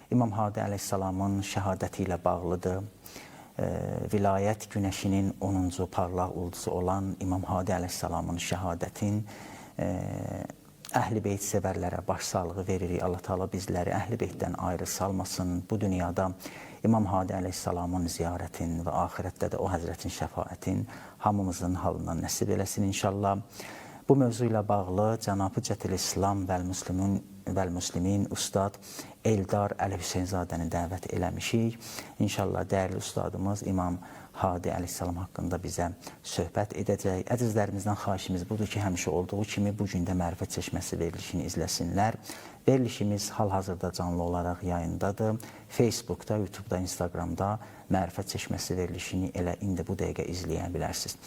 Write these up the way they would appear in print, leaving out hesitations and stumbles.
İmam Hadi əleyhissalamın şəhadəti ilə bağlıdır. Vilayət günəşinin 10-cu parlaq ulduzu olan İmam Hadi əleyhissalamın şəhadətin Əhl-i Beyt sevərlərə başsağlığı veririk. Allah Teala bizləri Əhl-i Beytdən ayrı salmasın. Bu dünyada İmam Hadi əleyhissalamın ziyarətin və axirətdə də o həzrətin şəfaətin hamımızın halından nəsib eləsin inşallah. Bu mövzu ilə bağlı Cənab-ı Cətil-İslam vəl-Müslimin Ustad Eldar Əli Hüseynzadəni dəvət eləmişik. İnşallah dəyərli ustadımız İmam Hadi əleyhissalam haqqında bizə söhbət edəcək. Əzizlərimizdən xahişimiz budur ki, həmişə olduğu kimi bu gün də Mərifət Çeşməsi verilişini izləsinlər. Verilişimiz hal-hazırda canlı olaraq yayındadır. Facebookda, YouTube'da, Instagramda Mərifət Çeşməsi verilişini elə indi bu dəqiqə izləyə bilərsiniz.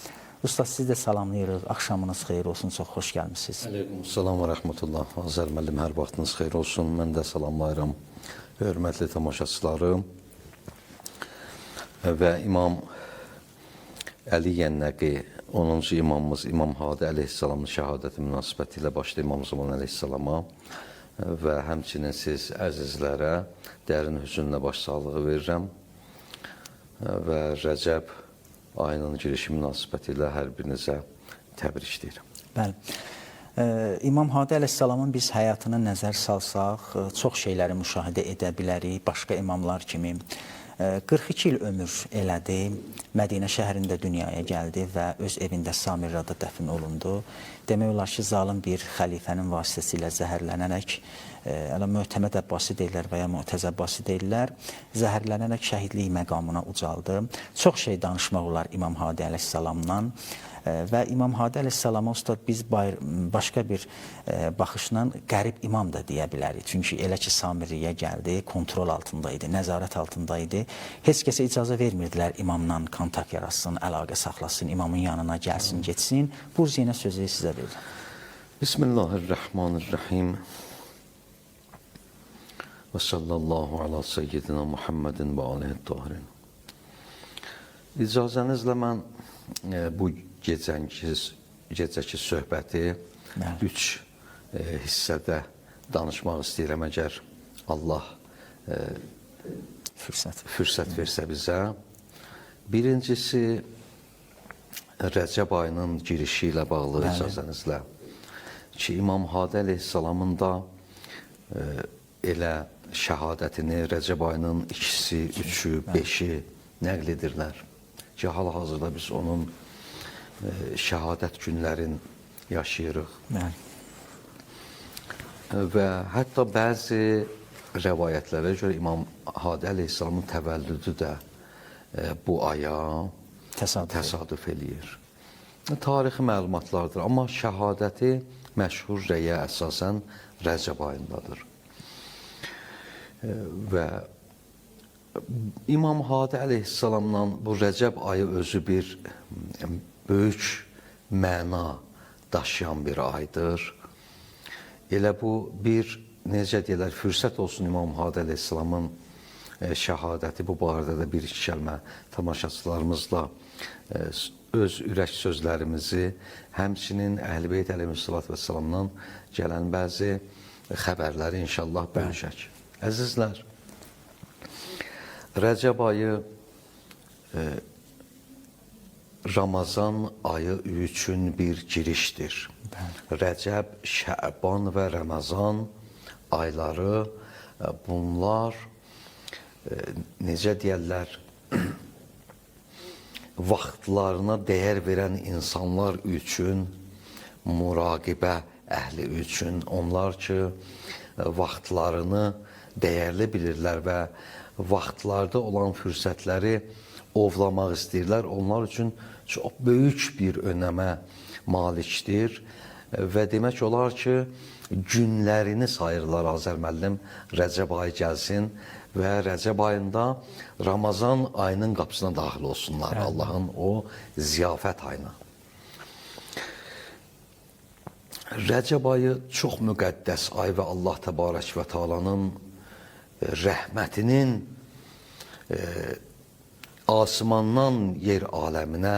Ustad, siz də salamlayırıq. Axşamınız xeyir olsun, çox xoş gəlmişsiniz. Aleykümselam və rəhmətullah. Azər müəllim, hər vaxtınız xeyir olsun. Mən də salamlayıram hörmətli tamaşaçıları və İmam Əli Yənnəqi, 10-cu imamımız İmam Hadi əleyhissalamın şəhadəti münasibəti ilə başda İmam Zaman əleyhissalama və həmçinin siz əzizlərə dərin hüzünlə başsağlığı verirəm və Rəcəb ayının girişi münasibəti ilə hər birinizə təbrik edirəm. Bəli. İmam Hadi əleyhissalamın biz həyatına nəzər salsaq, çox şeyləri müşahidə edə bilərik, başqa imamlar kimi. 42 il ömür elədi, Mədinə şəhərində dünyaya gəldi və öz evində Samirrada dəfn olundu. Demək olar ki, zalim bir xəlifənin vasitəsilə zəhərlənərək, Möhtəməd Əbbasi deyirlər və ya Mu'təz Əbbasi deyirlər, zəhərlənərək şəhidlik məqamına ucaldı. Çox şey danışmaq olar İmam Hadi əleyhissalamdan. Və İmam Hadi əleyhissalama ustad biz başqa bir baxışla qərib imam da deyə bilərik. Çünki elə ki Samirriyə gəldi, kontrol altındaydı, nəzarət altındaydı. Heç kəsə icazə vermirdilər imamla kontakt yaratsın, əlaqə saxlasın, imamın yanına gəlsin, getsin. Bu yenə sözü sizə verirəm. Bismillahirrahmanirrahim. Və sallallahu ala seyyidina Muhammedin və aleyhi-t-tahirin. İcazənizlə mən bu gecəki söhbəti 3 hissədə danışmaq istəyirəm, əgər Allah fürsət versə bizə. Birincisi, Rəcəb ayının girişi ilə bağlı icazənizlə ki, İmam Hadi əleyhissalamın da elə şəhadətini Rəcəb ayının 2-si, 3-ü, 5-i nəql edirlər ki, hal-hazırda biz onun şəhadət günlərin yaşayırıq. Və hətta bəzi rəvayətlərə görə İmam Hadi əleyhissalamın təvəllüdü də bu aya təsadüf eləyir. Tarixi məlumatlardır, amma şəhadəti məşhur rəyə əsasən Rəcəb ayındadır. Və İmam Hadi əleyhissalamla bu Rəcəb ayı özü bir böyük məna daşıyan bir aydır. Elə bu bir, necə deyirlər, fürsət olsun İmam Hadi əleyhissalamın şəhadəti. Bu barədə də bir iki kəlmə tamaşaçılarımızla öz ürək sözlərimizi, həmçinin Əhl-i Beyt əleyhissalamdan gələn bəzi xəbərləri inşallah bölüşək. Əzizlər, Rəcəb ayı Ramazan ayı üçün bir girişdir. Rəcəb, Şəban və Ramazan ayları bunlar necə deyərlər, vaxtlarına dəyər verən insanlar üçün, muraqibə əhli üçün, onlar ki, vaxtlarını dəyərli bilirlər və vaxtlarda olan fürsətləri ovlamaq istəyirlər. Onlar üçün çox böyük bir önəmə malikdir və demək olar ki, günlərini sayırlar. Azər müəllim, Rəcəb ayı gəlsin və Rəcəb ayında Ramazan ayının qapısına daxil olsunlar, Allahın o ziyafət ayına. Rəcəb ayı çox müqəddəs ay və Allah təbarək və Taalanın rəhmətinin asmandan yer aləminə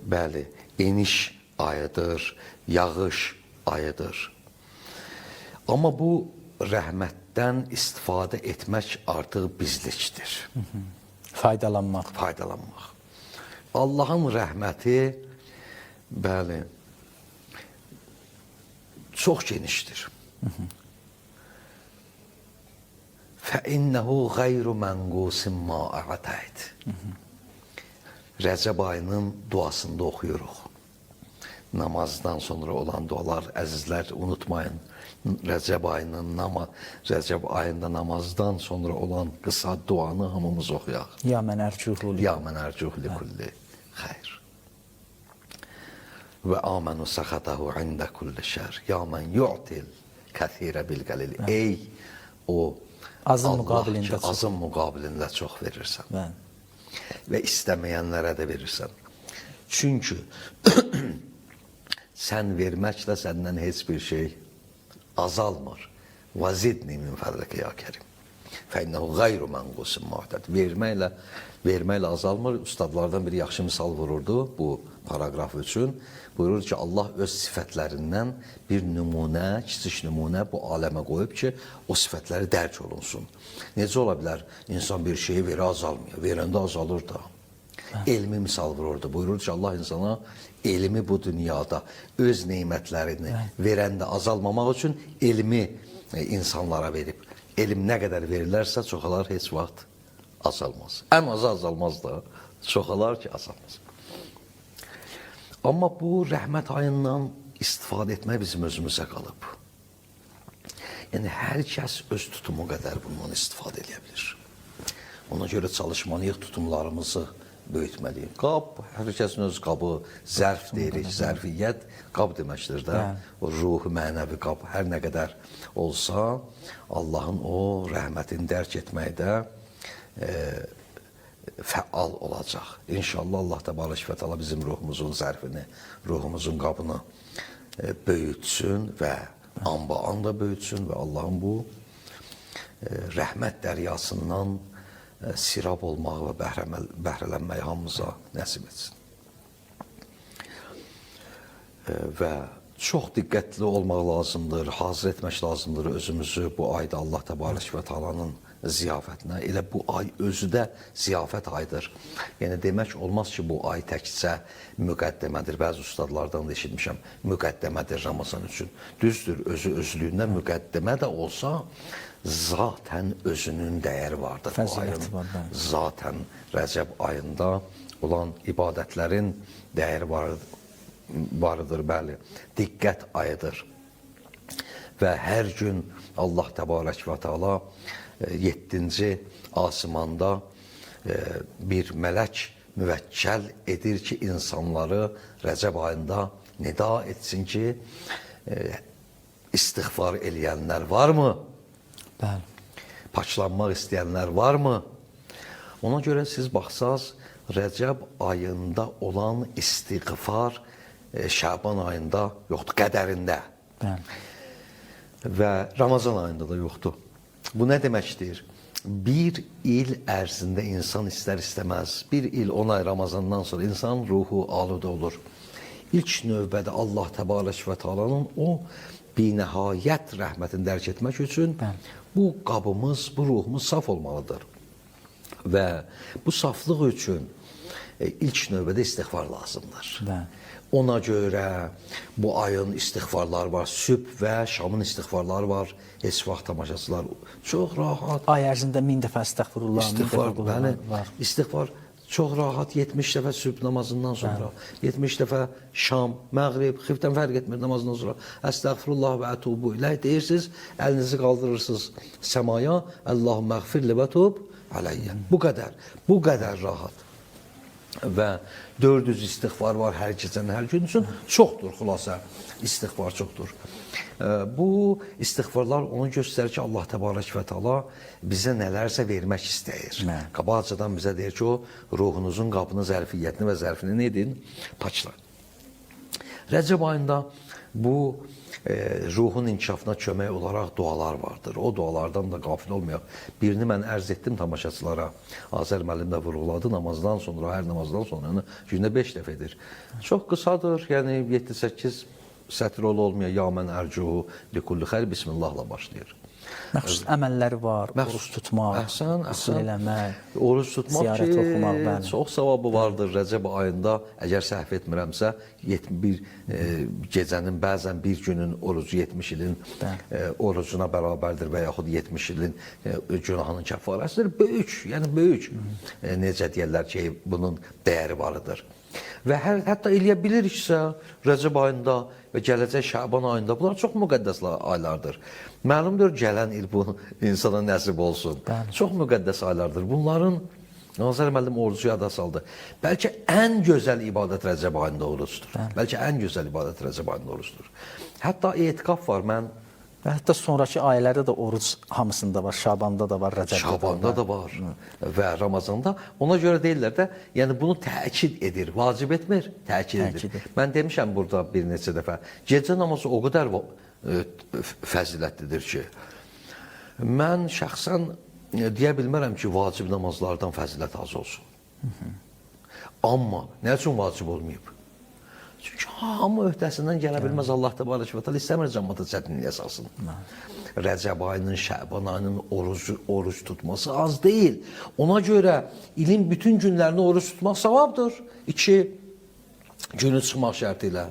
bəli, eniş ayıdır, yağış ayıdır. Amma bu rəhmət rəhmətdən istifadə etmək artıq bizlikdir. Faydalanmaq. Faydalanmaq. Allahın rəhməti, bəli, çox genişdir. فَإِنَّهُ غَيْرُ مَنْقُوسٍ مَا أَعْتَيْتِ Rəcəb ayının duasında oxuyuruq. Namazdan sonra olan dualar, əzizlər, unutmayın. Rəcəb ayında namazdan sonra olan qısa duanı hamımız oxuyaq. Ya mən ərcuhu li. Ya mən ərcuhu li kulli xeyr. Və amenu səxatahu ində kulli şər. Ya mən yu'til kəthirə bil qəlil. Ey o Azın Allah müqabilində ki, azın müqabilində çox verirsən. Bəli. Və istəməyənlərə də verirsən. Çünki sən verməklə səndən heç bir şey azalmır. Vazidni min fədrikə ya kərim. Fəinnəhu qayru mənqusin muhtəd. Verməklə azalmır. Ustadlardan biri yaxşı misal vururdu bu paragraf üçün. Buyurur ki, Allah öz sifətlərindən bir nümunə, kiçik nümunə bu aləmə qoyub ki, o sifətləri dərk olunsun. Necə ola bilər? İnsan bir şeyi verə azalmıyor. Verəndə azalır da. Elmi misal vururdu. Buyurur ki, Allah insana elmi bu dünyada öz neymətlərini verəndə azalmamaq üçün elmi insanlara verib. Elm nə qədər verilərsə çoxalar heç vaxt azalmaz. Ən azı azalmaz da, çoxalar ki azalmaz. Amma bu rəhmət ayından istifadə etmək bizim özümüzə qalıb. Yəni, hər kəs öz tutumu qədər bundan istifadə edə bilir. Ona görə çalışmalıyıq, tutumlarımızı böyütməliyik. Qab, hər kəsin öz qabı, zərf deyirik, zərfiyyət qab deməkdir də. O ruhu, mənəvi qab hər nə qədər olsa, Allahın o rəhmətini dərk etməkdə fəal olacaq. İnşallah Allah təbarək və təala bizim ruhumuzun zərfini, ruhumuzun qabını böyütsün və anba-an da böyütsün və Allahın bu rəhmət dəryasından sirab olmaq və bəhrələnmək hamımıza nəsib etsin. Və çox diqqətli olmaq lazımdır, hazır etmək lazımdır özümüzü bu ayda Allah təbarək və təalanın ziyafətinə. Elə bu ay özü də ziyafət aydır. Yəni, demək olmaz ki, bu ay təkcə müqəddəmədir. Bəzi ustadlardan da eşitmişəm, müqəddəmədir Ramazan üçün. Düzdür, özü özlüyündən müqəddəmə də olsa, zatən özünün dəyəri vardır. Fəziləti var. Zatən Rəcəb ayında olan ibadətlərin dəyəri vardır, bəli. Diqqət ayıdır. Və hər gün Allah təbarək və təala 7-ci asimanda bir mələk müvəkkəl edir ki, insanları Rəcəb ayında nida etsin ki, istiğfar eləyənlər varmı? Bəli. Paçlanmaq istəyənlər varmı? Ona görə siz baxsaz, Rəcəb ayında olan istiğfar Şaban ayında yoxdur, qədərində. Bəli. Və Ramazan ayında da yoxdur. Bu nə deməkdir? Bir il ərzində insan istər-istəməz, bir il 10 ay Ramazandan sonra insan ruhu aludə olur. İlk növbədə Allah təbarək və təalanın o binəhayət rəhmətini dərk etmək üçün bu qabımız, bu ruhumuz saf olmalıdır. Və bu saflıq üçün ilk növbədə istiğfar lazımdır. Ona görə bu ayın istiğfarları var, sübh və şamın istiğfarları var. Heç vaxt tamaşaçılar çox rahat. Ay ərzində 1000 dəfə estəğfurullah, 1000 dəfə qullar var. İstiğfar çox rahat 70 dəfə sübh namazından sonra, 70 dəfə şam, məğrib, xiftən fərq etmir namazından sonra. Əstəğfirullah və ətubu iləh deyirsiniz, əlinizi qaldırırsınız səmaya, Allahümmə əğfirli və tub aləyyə. Bu qədər rahat. Və 400 istiğfar var hər gecənin, hər gün üçün çoxdur, xülasə istiğfar çoxdur. Bu istiğfarlar onu göstərir ki, Allah təbarək və təala bizə nələrsə vermək istəyir. Qabaqcadan bizə deyir ki, o ruhunuzun qabını, zərfiyyətini və zərfini nə edin? Paçlayın. Rəcəb ayında bu ruhun inkişafına kömək olaraq dualar vardır. O dualardan da qafil olmayaq. Birini mən ərz etdim tamaşaçılara. Azər müəllim də vurğuladı namazdan sonra, hər namazdan sonra gündə 5 dəfə edir. Çox qısadır, yəni 7-8 sətr olmaya, ya mən ərcuhu li kulli xeyr, bismillahla başlayır. Məxsus əməlləri var, oruç tutmaq, qüsl eləmək, oruç tutmaq ziyarət ki, oxumaq, bəli. çox savabı vardır. Rəcəb ayında, əgər səhv etmirəmsə, 71 gecənin, bəzən bir günün orucu 70 ilin orucuna bərabərdir və yaxud 70 ilin günahının kəfarəsidir. Böyük, yəni böyük, necə deyərlər ki, bunun dəyəri varıdır. Və hətta eləyə biliriksə, Rəcəb ayında və gələcək Şaban ayında, bunlar çox müqəddəs aylardır. Məlumdur, gələn il bu insana nəsib olsun. Çox müqəddəs aylardır. Bunların, Nazır müəllim orucu yada saldı. Bəlkə ən gözəl ibadət Rəcəb ayında orucdur. Bəlkə ən gözəl ibadət Rəcəb ayında orucdur. Hətta etikaf var, mən və hətta sonraki ayələrdə də oruc hamısında var, Şabanda da var, Rəcəbdə Şabanda da var və Ramazanda. Ona görə deyirlər də, yəni bunu təkid edir, vacib etmir, təkid edir. Mən demişəm burada bir neçə dəfə, gecə namazı o qədər fəzilətlidir ki, mən şəxsən deyə bilmərəm ki, vacib namazlardan fəzilət az olsun. Amma nə üçün vacib olmayıb? Çünki hamı öhdəsindən gələ bilməz. Allah təbarək və təala istəmir cəmaata çətinliyə salsın. Rəcəb ayının, Şəban ayının oruc tutması az deyil. Ona görə ilin bütün günlərini oruc tutmaq savabdır. 2 günü çıxmaq şərti ilə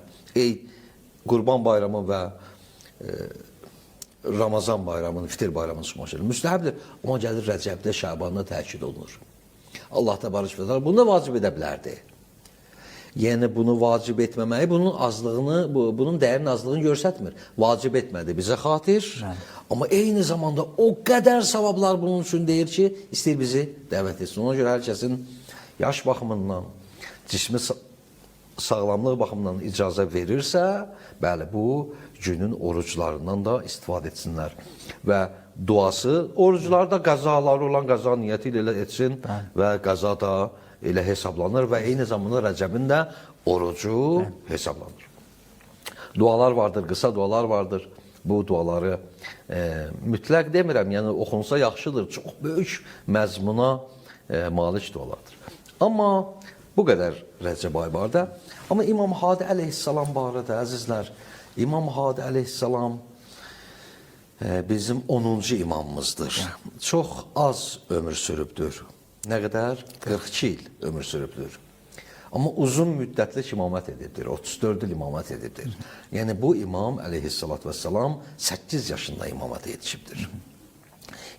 Qurban bayramı və Ramazan bayramının, Fitir bayramının çıxmaq şərti müstəhəbdir. Amma gəlir Rəcəbdə, Şəbanda təkid olunur. Allah təbarək və təala bunu da vacib edə bilərdi. Yəni bunu vacib etməməyi, bunun azlığını, bunun dəyərinin azlığını göstərmir. Vacib etmədi bizə xatir. Amma eyni zamanda o qədər savablar bunun üçün deyir ki, istəyir bizi dəvət etsin. Ona görə hər kəsin yaş baxımından, cismi sağlamlıq baxımından icazə verirsə, bəli, bu günün oruclarından da istifadə etsinlər. Və duası, oruclar da qəzaları olan qəza niyyəti ilə etsin və qəza da elə hesablanır və eyni zamanda Rəcəbin də orucu hesablanır. Dualar vardır, qısa dualar vardır. Bu duaları mütləq demirəm, yəni oxunsa yaxşıdır, çox böyük məzmuna malik dualardır. Amma bu qədər Rəcəb ayı barədə. Amma İmam Hadi əleyhissalam barədə, əzizlər, İmam Hadi əleyhissalam bizim 10-cu imamımızdır. Çox az ömür sürübdür. Nə qədər? 42 il ömür sürübdür. Amma uzun müddətli imamət edibdir, 34 il imamət edibdir. Yəni bu imam əleyhissalatü vesselam 8 yaşında imamətə yetişibdir.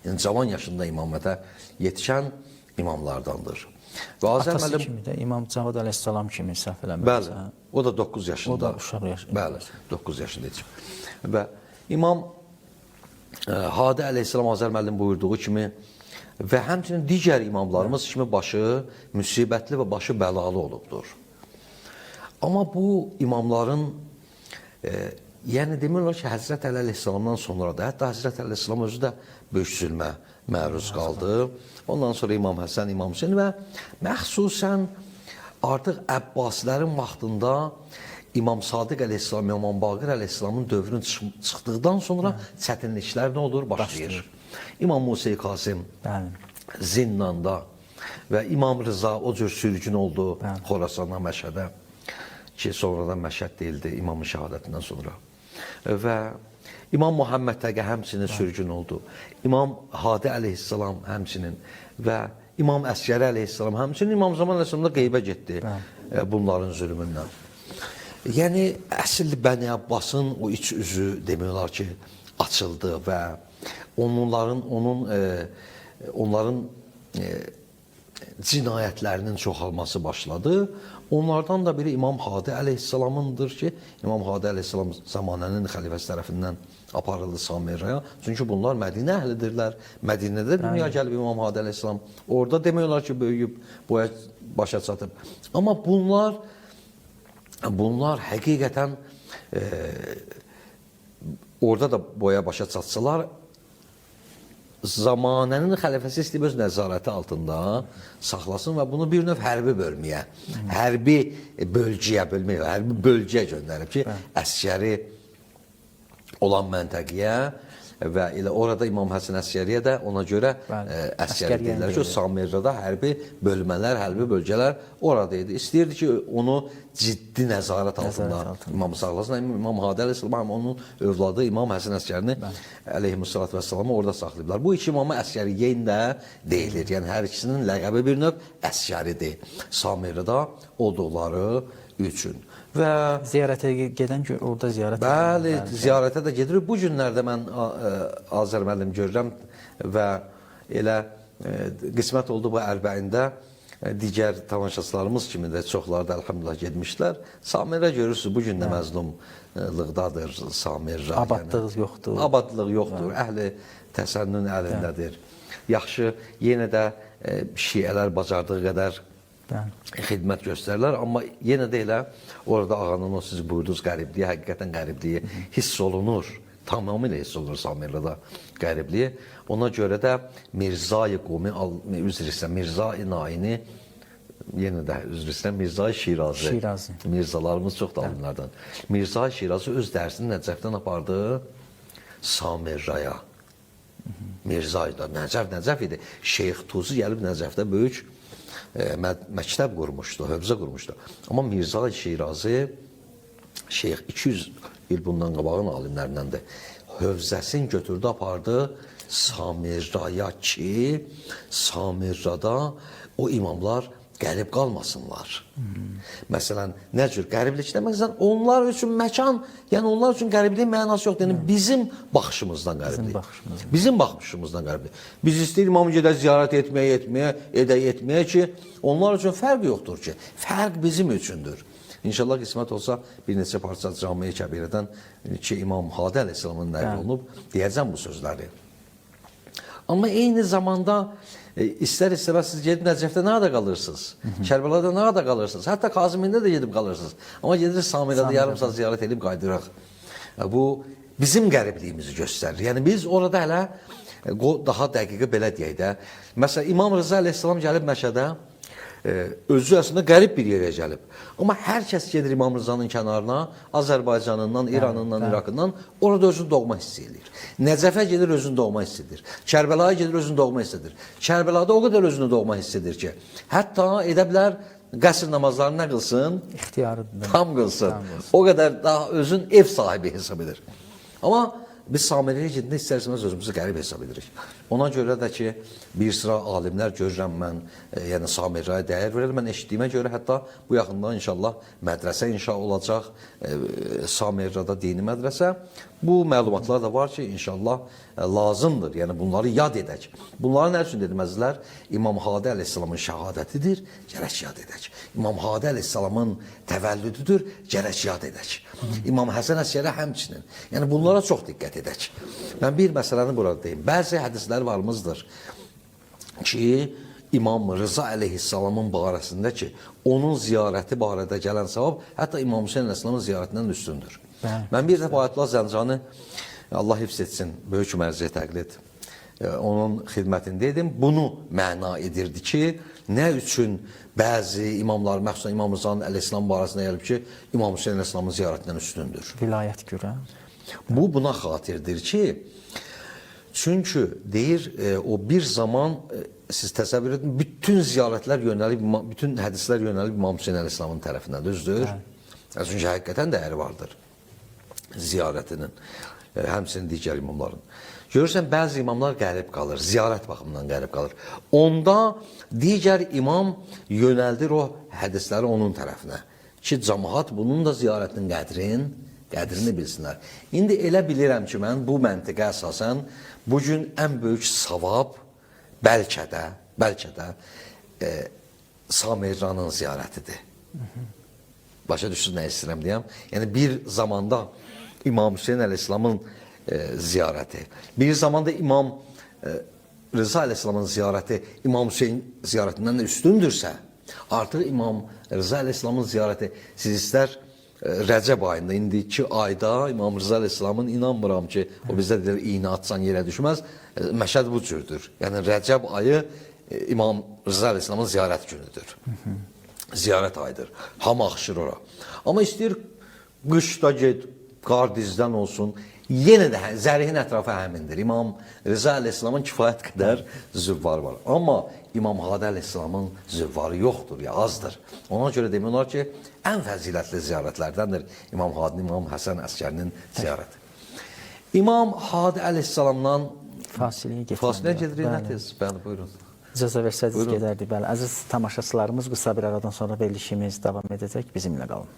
Yəni cavan yaşında imamətə yetişən imamlardandır. Və atası kimi də İmam Cavad əleyhissalam kimi səhv eləmirəm. Bəli, o da 9 yaşında. O da uşaq yaşında. Bəli, 9 yaşında yetişib. Və İmam Hadi əleyhissalam Azər müəllim buyurduğu kimi və həmçinin digər imamlarımız kimi başı müsibətli və başı bəlalı olubdur. Amma bu imamların, yəni demirlər ki, Həzrət Əli əleyhissalamdan sonra da, hətta Həzrət Əli əleyhissalam özü də böyük zülmə məruz qaldı. Ondan sonra İmam Həsən, İmam Hüseyin və məxsusən artıq Əbbasilərin vaxtında İmam Sadiq əleyhissalam, İmam Baqir əleyhissalamın dövrünün çıxdıqdan sonra çətinliklər nə olur? Başlayır. İmam Musa Qasım Zinnanda və İmam Rıza o cür sürgün oldu Xorasana, Məşədə ki, sonradan Məşəd deyildi İmamın şəhadətindən sonra. Və İmam Muhammed Təqə həmçinin sürgün oldu. İmam Hadi əleyhissalam həmçinin və İmam Əsgəri əleyhissalam həmçinin İmam Zaman əleyhissalam da qeybə getdi bunların zülmündən. Yəni, əsl Bəni Abbasın o iç üzü demək ki, açıldı və onların cinayətlərinin çoxalması başladı. Onlardan da biri İmam Hadi əleyhissalamındır ki, İmam Hadi əleyhissalam zamanənin xəlifəsi tərəfindən aparıldı Samirraya. Çünki bunlar Mədinə əhlidirlər. Mədinədə dünya gəlib İmam Hadi əleyhissalam. Orada demək ki, böyüyüb, boya başa çatıb. Amma bunlar həqiqətən orada da boya başa çatsalar, zamanənin xəlifəsi istəyib öz nəzarəti altında saxlasın və bunu bir növ hərbi bölməyə, hərbi bölgəyə bölməyə, hərbi bölgəyə göndərib ki, əskəri olan məntəqiyə və elə orada İmam Həsən Əsgəriyə də ona görə Əsgəri deyirlər ki, Samirrada hərbi bölmələr, hərbi bölgələr orada idi. İstəyirdi ki, onu ciddi nəzarət altında İmam saxlasın. İmam Hadi əleyhissalam onun övladı İmam Həsən Əsgərini əleyhissalatu vəssalamı orada saxlayıblar. Bu iki İmam Əsgəriyin də deyilir. Yəni hər ikisinin ləqəbi bir növ Əsgəridir. Samirrada olduqları üçün. Və ziyarətə gedən ki, orada ziyarət bəli, ziyarətə də gedirik. Bu günlərdə mən Azər müəllim görürəm və elə qismət oldu bu Ərbəyində digər tamaşaçılarımız kimi də çoxları da əlhamdülillah getmişlər. Samirə görürsünüz, bu gün də məzlumluqdadır Samirə. Abadlıq yoxdur. Abadlıq yoxdur, əhli təsənnün əlindədir. Yaxşı, yenə də şiələr bacardığı qədər xidmət göstərirlər, amma yenə də elə orada ağanın o siz buyurduğunuz qəribliyi, həqiqətən qəribliyi hiss olunur. Tamamilə hiss olunur Samirrada qəribliyi. Ona görə də Mirzai Qumi, üzr istəyirəm, Mirzai Naini, yenə də üzr istəyirəm, Mirzai Şirazi. Mirzalarımız çox da alimlərdən. Mirzai Şirazi öz dərsini Nəcəfdən apardı Samirraya. Mirzai da Nəcəf idi. Şeyx Tusi gəlib Nəcəfdə böyük məktəb qurmuşdu, hövzə qurmuşdu. Amma Mirzai Şirazi, Şeyx 200 il bundan qabağın alimlərindəndir. Hövzəsini götürdü, apardı Samirraya ki, Samirrada o imamlar qərib qalmasınlar. Məsələn, nə cür qəriblik demək? Onlar üçün məkan, yəni onlar üçün qəribliyin mənası yoxdur. Yəni bizim baxışımızdan qəriblik. Bizim baxışımızdan qəriblik. Biz istəyir imamı gedək ziyarət etməyə ki, onlar üçün fərq yoxdur ki. Fərq bizim üçündür. İnşallah qismət olsa bir neçə parça Cami-i Kəbirədən ki, İmam Hadi əleyhissalamın nəql olunub, deyəcəm bu sözləri. Amma eyni zamanda istər-istəməz siz gedib Nəcəfdə nədə qalırsınız? Kərbəlada nədə qalırsınız? Hətta Kazimində də gedib qalırsınız. Amma gedirik Samirədə yarım saat ziyarət edib qaydıraq. Bu bizim qəribliyimizi göstərir. Yəni biz orada hələ daha dəqiqi belə deyək də. Məsələn, İmam Rıza əleyhissalam gəlib Məşədə, özü əslində qərib bir yerə gəlib. Amma hər kəs gedir İmam Rızanın kənarına, Azərbaycanından, İranından, İraqından, orada özünü doğma hiss edir. Nəcəfə gedir, özünü doğma hiss edir. Kərbəlaya gedir, özünü doğma hiss edir. Kərbəlada o qədər özünü doğma hiss edir ki, hətta edə bilər qəsr namazlarını nə qılsın? İxtiyarıdır. Tam qılsın. O qədər daha özün ev sahibi hesab edir. Amma biz Samirəyə gedəndə istər-istəməz özümüzü qərib hesab edirik. Ona görə də ki, bir sıra alimlər görürəm mən, yəni Samirəyə dəyər verir. Mən eşitdiyimə görə hətta bu yaxında inşallah mədrəsə inşa olacaq, Samirədə dini mədrəsə. Bu məlumatlar da var ki, inşallah lazımdır. Yəni bunları yad edək. Bunları nə üçün dedim əzizlər? İmam Hadi əleyhissalamın şəhadətidir, gərək yad edək. İmam Hadi əleyhissalamın təvəllüdüdür, gərək yad edək. İmam Həsən Əsgəri həmçinin. Yəni bunlara çox diqqət edək. Mən bir məsələni burada deyim. Bəzi hədislər varımızdır ki, İmam Rıza əleyhissalamın barəsində ki, onun ziyarəti barədə gələn savab hətta İmam Hüseyin əleyhissalamın ziyarətindən üstündür. Mən bir dəfə Ayətullah Zəncani, Allah hifz etsin, böyük mərziyə təqlid, onun xidmətində edim. Bunu məna edirdi ki, nə üçün bəzi imamlar, məxsusən İmam Rızanın əleyhissalam barəsində gəlib ki, İmam Hüseyin əleyhissalamın ziyarətindən üstündür. Vilayət görə. Bu buna xatirdir ki, çünki deyir, o bir zaman siz təsəvvür edin, bütün ziyarətlər yönəlib, bütün hədislər yönəlib İmam Hüseyin əleyhissalamın tərəfindən, düzdür? Çünki həqiqətən dəyəri vardır ziyarətinin, həmçinin digər imamların. Görürsən, bəzi imamlar qərib qalır, ziyarət baxımından qərib qalır. Onda digər imam yönəldir o hədisləri onun tərəfinə ki, cəmaət bunun da ziyarətinin qədrini bilsinlər. İndi elə bilirəm ki, mən bu məntiqə əsasən bugün ən böyük savab bəlkə də Samirranın ziyarətidir. Başa düşürsünüz nə istəyirəm deyəm. Yəni bir zamanda İmam Hüseyin əleyhissalamın ziyarəti, bir zamanda İmam Rıza əleyhissalamın ziyarəti İmam Hüseyin ziyarətindən də üstündürsə, artıq İmam Rıza əleyhissalamın ziyarəti siz istər Rəcəb ayında, indiki ayda İmam Rıza əleyhissalamın inanmıram ki, o bizdə deyir, iğnə atsan yerə düşməz, məşəd bu cürdür. Yəni Rəcəb ayı İmam Rıza əleyhissalamın ziyarət günüdür. Ziyarət ayıdır. Hamı axışır ora. Amma istəyir qışda get, qar dizdən olsun, Yenə də zərihin ətrafı həmindir. İmam Rıza əleyhissalamın kifayət qədər züvvarı var. Amma İmam Hadi əleyhissalamın züvvarı yoxdur, ya azdır. Ona görə demək olar ki, ən fəzilətli ziyarətlərdəndir İmam Hadi, İmam Həsən Əskərinin ziyarəti. İmam Hadi əleyhissalamdan fasiləyə gedirik, nə tez? Bəli, buyurun. İcazə versəydiniz gedərdik. Bəli, əziz tamaşaçılarımız, qısa bir aradan sonra verilişimiz davam edəcək. Bizimlə qalın.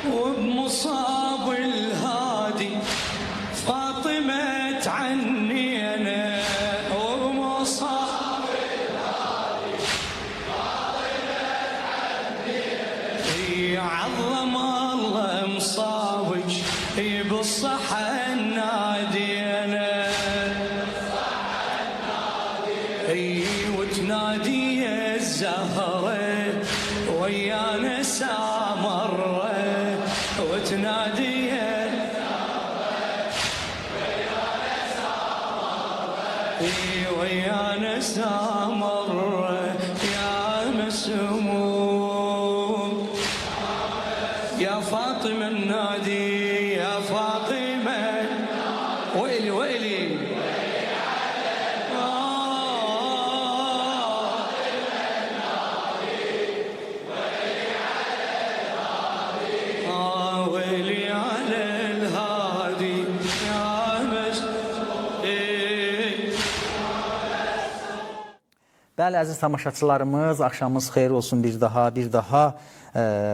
وبمصاب الهادي فاطمة عني أنا وبمصاب الهادي فاطمة عني أنا عظم الله مصابك بالصحة النادي أنا وتنادي الزهرة ويانا سامرة وتنادي ويانا سامرة يا مسموم يا فاطمة النادي يا فاطمة ويلي ويلي ويلي على الهادي يا Bəli, əziz tamaşaçılarımız, axşamınız xeyir olsun bir daha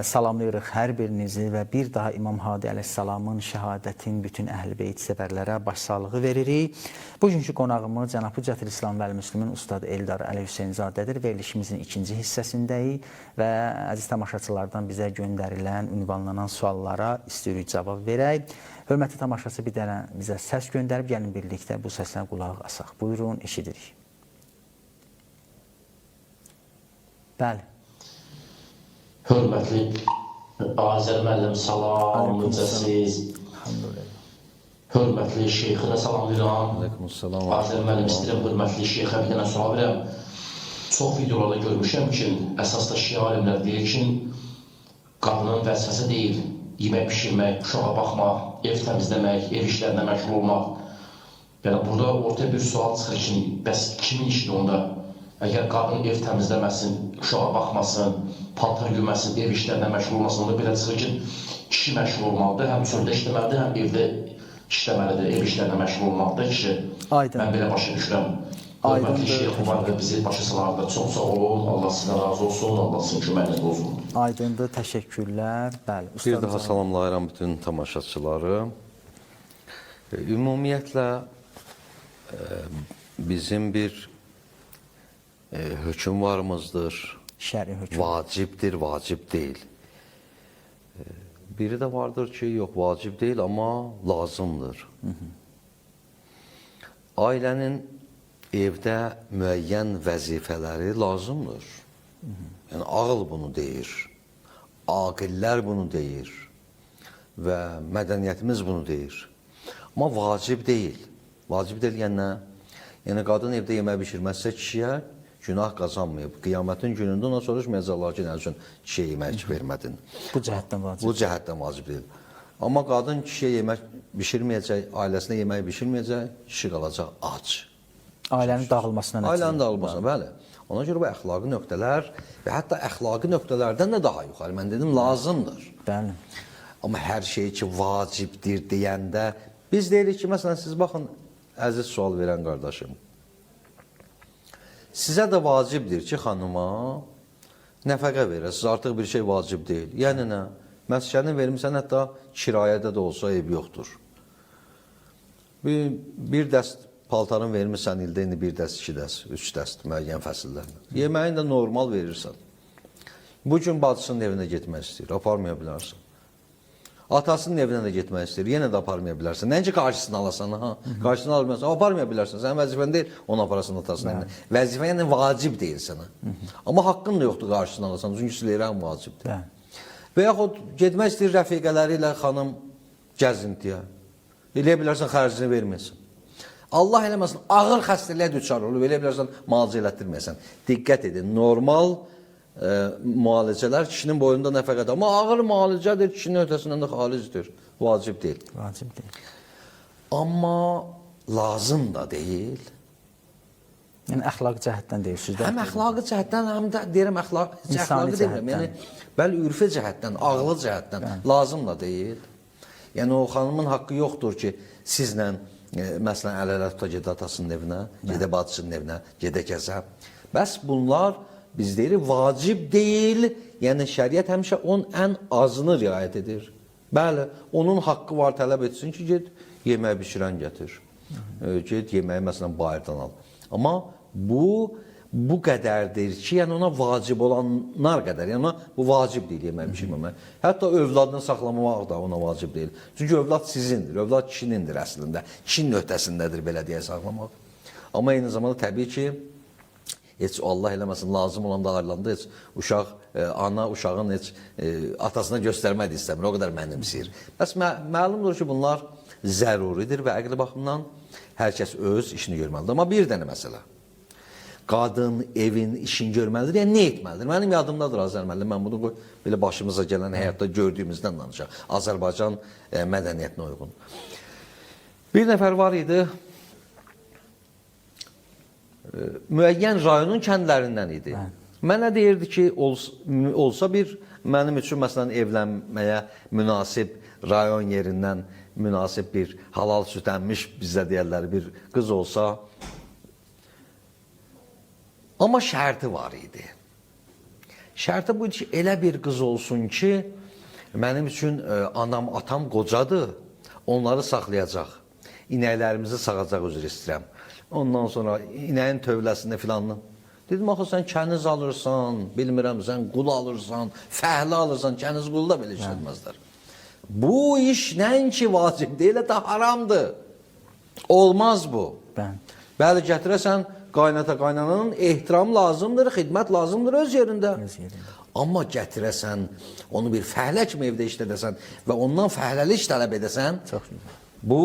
salamlayırıq hər birinizi və bir daha İmam Hadi əleyhissalamın şəhadətin bütün əhl-i beyt sevərlərə başsağlığı veririk. Bugünkü qonağımız Cənab Hüccətül İslam və Müslümin Ustad Eldar Əli Hüseynzadədir. Verilişimizin ikinci hissəsindəyik və əziz tamaşaçılardan bizə göndərilən, ünvanlanan suallara istəyirik cavab verək. Hörmətli tamaşaçı bir dənə bizə səs göndərib, gəlin birlikdə bu səslə qulaq asaq. Buyurun, eşidirik. Bəli. Hörmətli Azər müəllim, salam, mücəssiz. Hörmətli şeyxinə salamlayıram. Aleykümselam. Azər müəllim, istəyirəm hörmətli şeyxə bir dənə sual verəm. Çox videolarda görmüşəm ki, əsasda şia alimlər deyir ki, qadının vəzifəsi deyil, yemək pişirmək, uşağa baxmaq, ev təmizləmək, ev işlərinə məşğul olmaq. Yəni, burada ortaya bir sual çıxır ki, bəs kimin işidir onda? Əgər qadın ev təmizləməsin, uşağa baxmasın, paltar yuməsin, ev işlərinə məşğul olmasın, onda belə çıxır ki, kişi məşğul olmalıdır, həm çöldə işləməlidir, həm evdə işləməlidir, ev işlərinə məşğul olmalıdır kişi. Mən belə başa düşürəm. Hörmətli şeyx mübarək bizi başa salardı. Çox sağ olun, Allah sizdən razı olsun, Allah sizin köməyiniz olsun. Aydındır, təşəkkürlər. Bəli, Bir daha salamlayıram bütün tamaşaçıları. Ümumiyyətlə, bizim bir hökm varımızdır. Şəri hökm. Vacibdir, vacib deyil. Biri də vardır ki, yox, vacib deyil, amma lazımdır. Ailənin evdə müəyyən vəzifələri lazımdır. Yəni, ağıl bunu deyir, aqillər bunu deyir və mədəniyyətimiz bunu deyir. Amma vacib deyil. Vacib deyil, yəni nə? Yəni, qadın evdə yemək bişirməzsə kişiyə günah qazanmayıb. Qiyamətin günündə ona soruşmayacaqlar ki, nə üçün kişiyə yemək vermədin. Bu cəhətdən vacib. Bu cəhətdən vacib deyil. Amma qadın kişiyə yemək bişirməyəcək, ailəsinə yemək bişirməyəcək, kişi qalacaq ac. Ailənin dağılmasına nəticə. Ailənin dağılmasına, bəli. Ona görə bu əxlaqi nöqtələr və hətta əxlaqi nöqtələrdən də daha yuxarı. Mən dedim, lazımdır. Bəli. Amma hər şey ki, vacibdir deyəndə, biz deyirik ki, məsələn, siz baxın, əziz sual verən qardaşım, sizə də vacibdir ki, xanıma nəfəqə verəsiz, artıq bir şey vacib deyil. Yəni nə? Məskəni vermirsən, hətta kirayədə də olsa ev yoxdur. Bir dəst paltarın vermirsən ildə, indi bir dəst, iki dəst, üç dəst müəyyən fəsillərlə. Yeməyin də normal verirsən. Bugün bacısının evinə getmək istəyir, aparmaya bilərsən. Atasının evinə də getmək istəyir, yenə də aparmaya bilərsən. Nəinki qarşısını alasan, qarşısını almıyorsan, aparmaya bilərsən. Sənin vəzifən deyil, onu aparasın atasının evinə. Vəzifə yəni vacib deyil sənə. Amma haqqın da yoxdur qarşısını alasan, çünki siləyirəm vacibdir. Və yaxud getmək istəyir rəfiqələri ilə xanım gəzintiyə. Eləyə bilərsən, xərcini verməsin. Allah eləməsin, ağır xəstəliyə düçar olur, elə bilərsən, müalicə elətdirməyəsən. Diqqət edin, normal müalicələr kişinin boyunda nəfəqədir. Amma ağır müalicədir, kişinin ötəsindən də xaricdir, vacib deyil. Vacib deyil. Amma lazım da deyil. Yəni əxlaqi cəhətdən deyirsiniz də. Həm əxlaqi cəhətdən, həm də deyirəm əxlaqi deyirəm. Yəni, bəli, ürfi cəhətdən, ağlı cəhətdən lazım da deyil. Yəni, o xanımın haqqı yoxdur ki, sizlə, məsələn, əl-ələ tuta gedə atasının evinə, gedə bacısının evinə, gedə gəzə. Bəs bunlar, biz deyirik, vacib deyil. Yəni, şəriət həmişə onun ən azını riayət edir. Bəli, onun haqqı var, tələb etsin ki, get, yemək bişirən gətir. Get, yeməyi, məsələn, bayırdan al. Amma bu qədərdir ki, yəni ona vacib olanlar qədər, yəni ona bu vacib deyil yemək pişirməmək. Hətta övladını saxlamamaq da ona vacib deyil. Çünki övlad sizindir, övlad kişinindir əslində. Kişinin öhdəsindədir belə deyə saxlamaq. Amma eyni zamanda təbii ki, heç Allah eləməsin, lazım olanda ayrılanda heç uşaq, ana uşağın heç atasına göstərmək də istəmir, o qədər mənimsəyir. Bəs məlumdur ki, bunlar zəruridir və əqli baxımdan hər kəs öz işini görməlidir. Amma bir dənə məsələ. Qadın evin işini görməlidir, yəni nə etməlidir? Mənim yadımdadır Azər müəllim, mən bunu belə başımıza gələn həyatda gördüyümüzdən danışaq. Azərbaycan mədəniyyətinə uyğun. Bir nəfər var idi, müəyyən rayonun kəndlərindən idi. Mənə deyirdi ki, olsa bir mənim üçün məsələn evlənməyə münasib rayon yerindən münasib bir halal süt əmmiş bizdə deyərlər bir qız olsa, amma şərti var idi. Şərti bu ki, elə bir qız olsun ki, mənim üçün anam, atam qocadır, onları saxlayacaq, inəklərimizi sağacaq üzr istəyirəm. Ondan sonra inəyin tövləsində filanlı. Dedim, axı sən kəniz alırsan, bilmirəm, sən qul alırsan, fəhli alırsan, kəniz qulu da belə işlətməzlər. Bu iş nəinki vacib deyil, də haramdır. Olmaz bu. Bəli, gətirəsən qaynata qaynananın ehtiram lazımdır, xidmət lazımdır öz yerində. Amma gətirəsən, onu bir fəhlə kimi evdə işlədəsən və ondan fəhləlik tələb edəsən, bu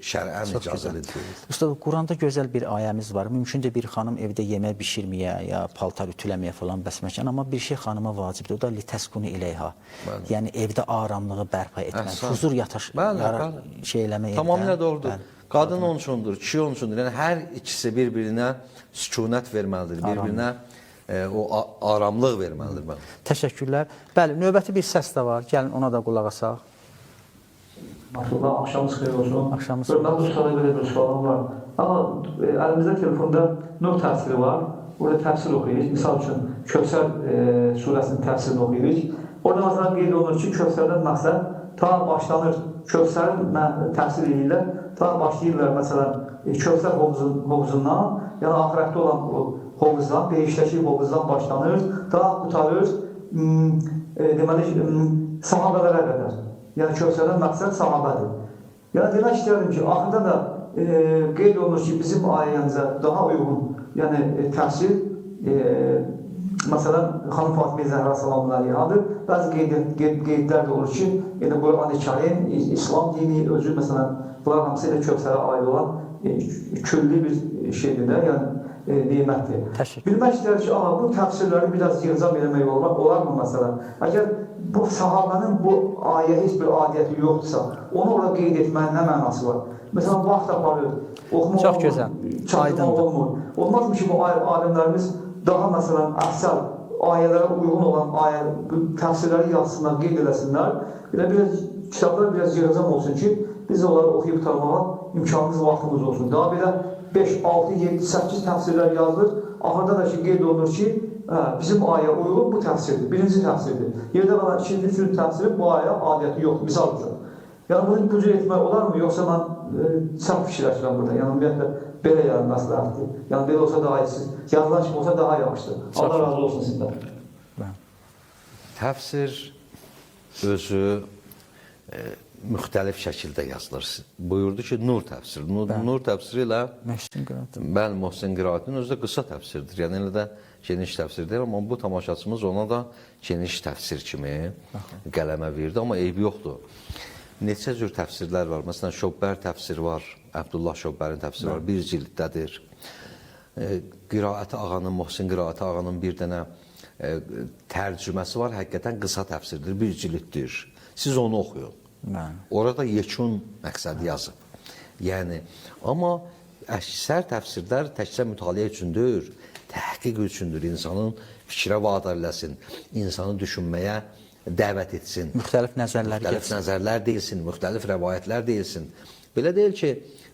şərən icazəlidir. Usta, Quranda gözəl bir ayəmiz var. Mümkündür bir xanım evdə yemək bişirməyə, ya paltar ütüləməyə falan bəsməkən, amma bir şey xanıma vacibdir. O da litəskunu iləyha. Yəni evdə aramlığı bərpa etmək, huzur şey eləmək evdə. Tamamilə doğrudur. Qadın onun üçündür, kişi onun üçündür. Yəni hər ikisi bir-birinə sükunət verməlidir, bir-birinə o aramlıq verməlidir. Təşəkkürlər. Bəli, növbəti bir səs də var. Gəlin ona da qulaq asaq. Maşallah, axşamınız xeyir olsun. Axşamınız xeyir olsun. Mən bu suala belə bir sualım var. Amma əlimizdə telefonda nur təfsiri var. Orada təfsir oxuyuruq. Misal üçün, Kövsər surəsinin təfsirini oxuyuruq. Orada məsələn qeyd olunur ki, Kövsərdən məqsəd ta başlanır. Kövsərin təfsir edirlər. Ta başlayırlar məsələn Kövsər hovuzundan, yəni axirətdə olan o hovuzdan, deyişdəki hovuzdan başlanır. Ta qutarır, deməli, sahabələrə qədər. Yəni, Kövsərdən məqsəd sahabədir. Yəni, demək istəyirəm ki, axırda da qeyd olunur ki, bizim ayəyəmizə daha uyğun, yəni təfsir, məsələn, Xanım Fatimə Zəhra salamlar yaradır. Bəzi qeydlər də olur ki, yəni, Qur'an-ı Kərim, İslam dini, özü, məsələn, bunlar hamısı ilə Kövsərə aid olan külli bir şeydir də, yəni, nemətdir. Bilmək istəyir ki, bu təfsirləri biraz yığcam eləmək olarmı, məsələn? Əgər bu sahabənin bu ayə heç bir adiyyəti yoxdursa, onu orada qeyd etmənin nə mənası var? Məsələn, vaxt aparır, oxumaq olmur. Olmazmı ki, bu alimlərimiz daha, məsələn, əhsəl, ayələrə uyğun olan təfsirləri yazsınlar, qeyd eləsinlər. Kitablar biraz yığcam olsun ki, biz onları oxuyub tanımağa imkanımız, vaxtımız olsun. Daha belə 5, 6, 7, 8 təfsirlər yazılır. Axırda da ki, qeyd olunur ki, bizim ayə uyğun bu təfsirdir, birinci təfsirdir. Yerdə qalan ikinci, üçüncü təfsiri bu ayə adiyyəti yoxdur, misal üçün. Yəni, bunu bu cür etmək olarmı, yoxsa mən səhv fikirləşirəm burada, yəni ümumiyyətlə belə yəni məsləhətdir. Yəni, belə olsa daha iyisiz, yazılan kimi olsa daha yaxşıdır. Allah razı olsun sizdən. Təfsir özü müxtəlif şəkildə yazılır. Buyurdu ki, nur təfsiri. Nur təfsiri ilə Məhsin Qiraatinin özü də qısa təfsirdir. Yəni, elə də geniş təfsir deyil, amma bu tamaşaçımız ona da geniş təfsir kimi qələmə verdi, amma eybi yoxdur. Neçə cür təfsirlər var. Məsələn, Şöbbər təfsiri var. Əbdullah Şöbərin təfsiri var, bir cilddədir. Qiraəti ağanın, Mohsin Qiraəti ağanın bir dənə tərcüməsi var, həqiqətən qısa təfsirdir, bir cilddir. Siz onu oxuyun. Orada yekun məqsədi yazıb. Yəni, amma əksər təfsirlər təkcə mütaliə üçündür, təhqiq üçündür, insanın fikrə vadar eləsin, insanı düşünməyə dəvət etsin. Müxtəlif nəzərlər deyilsin, müxtəlif rəvayətlər deyilsin. Belə deyil ki,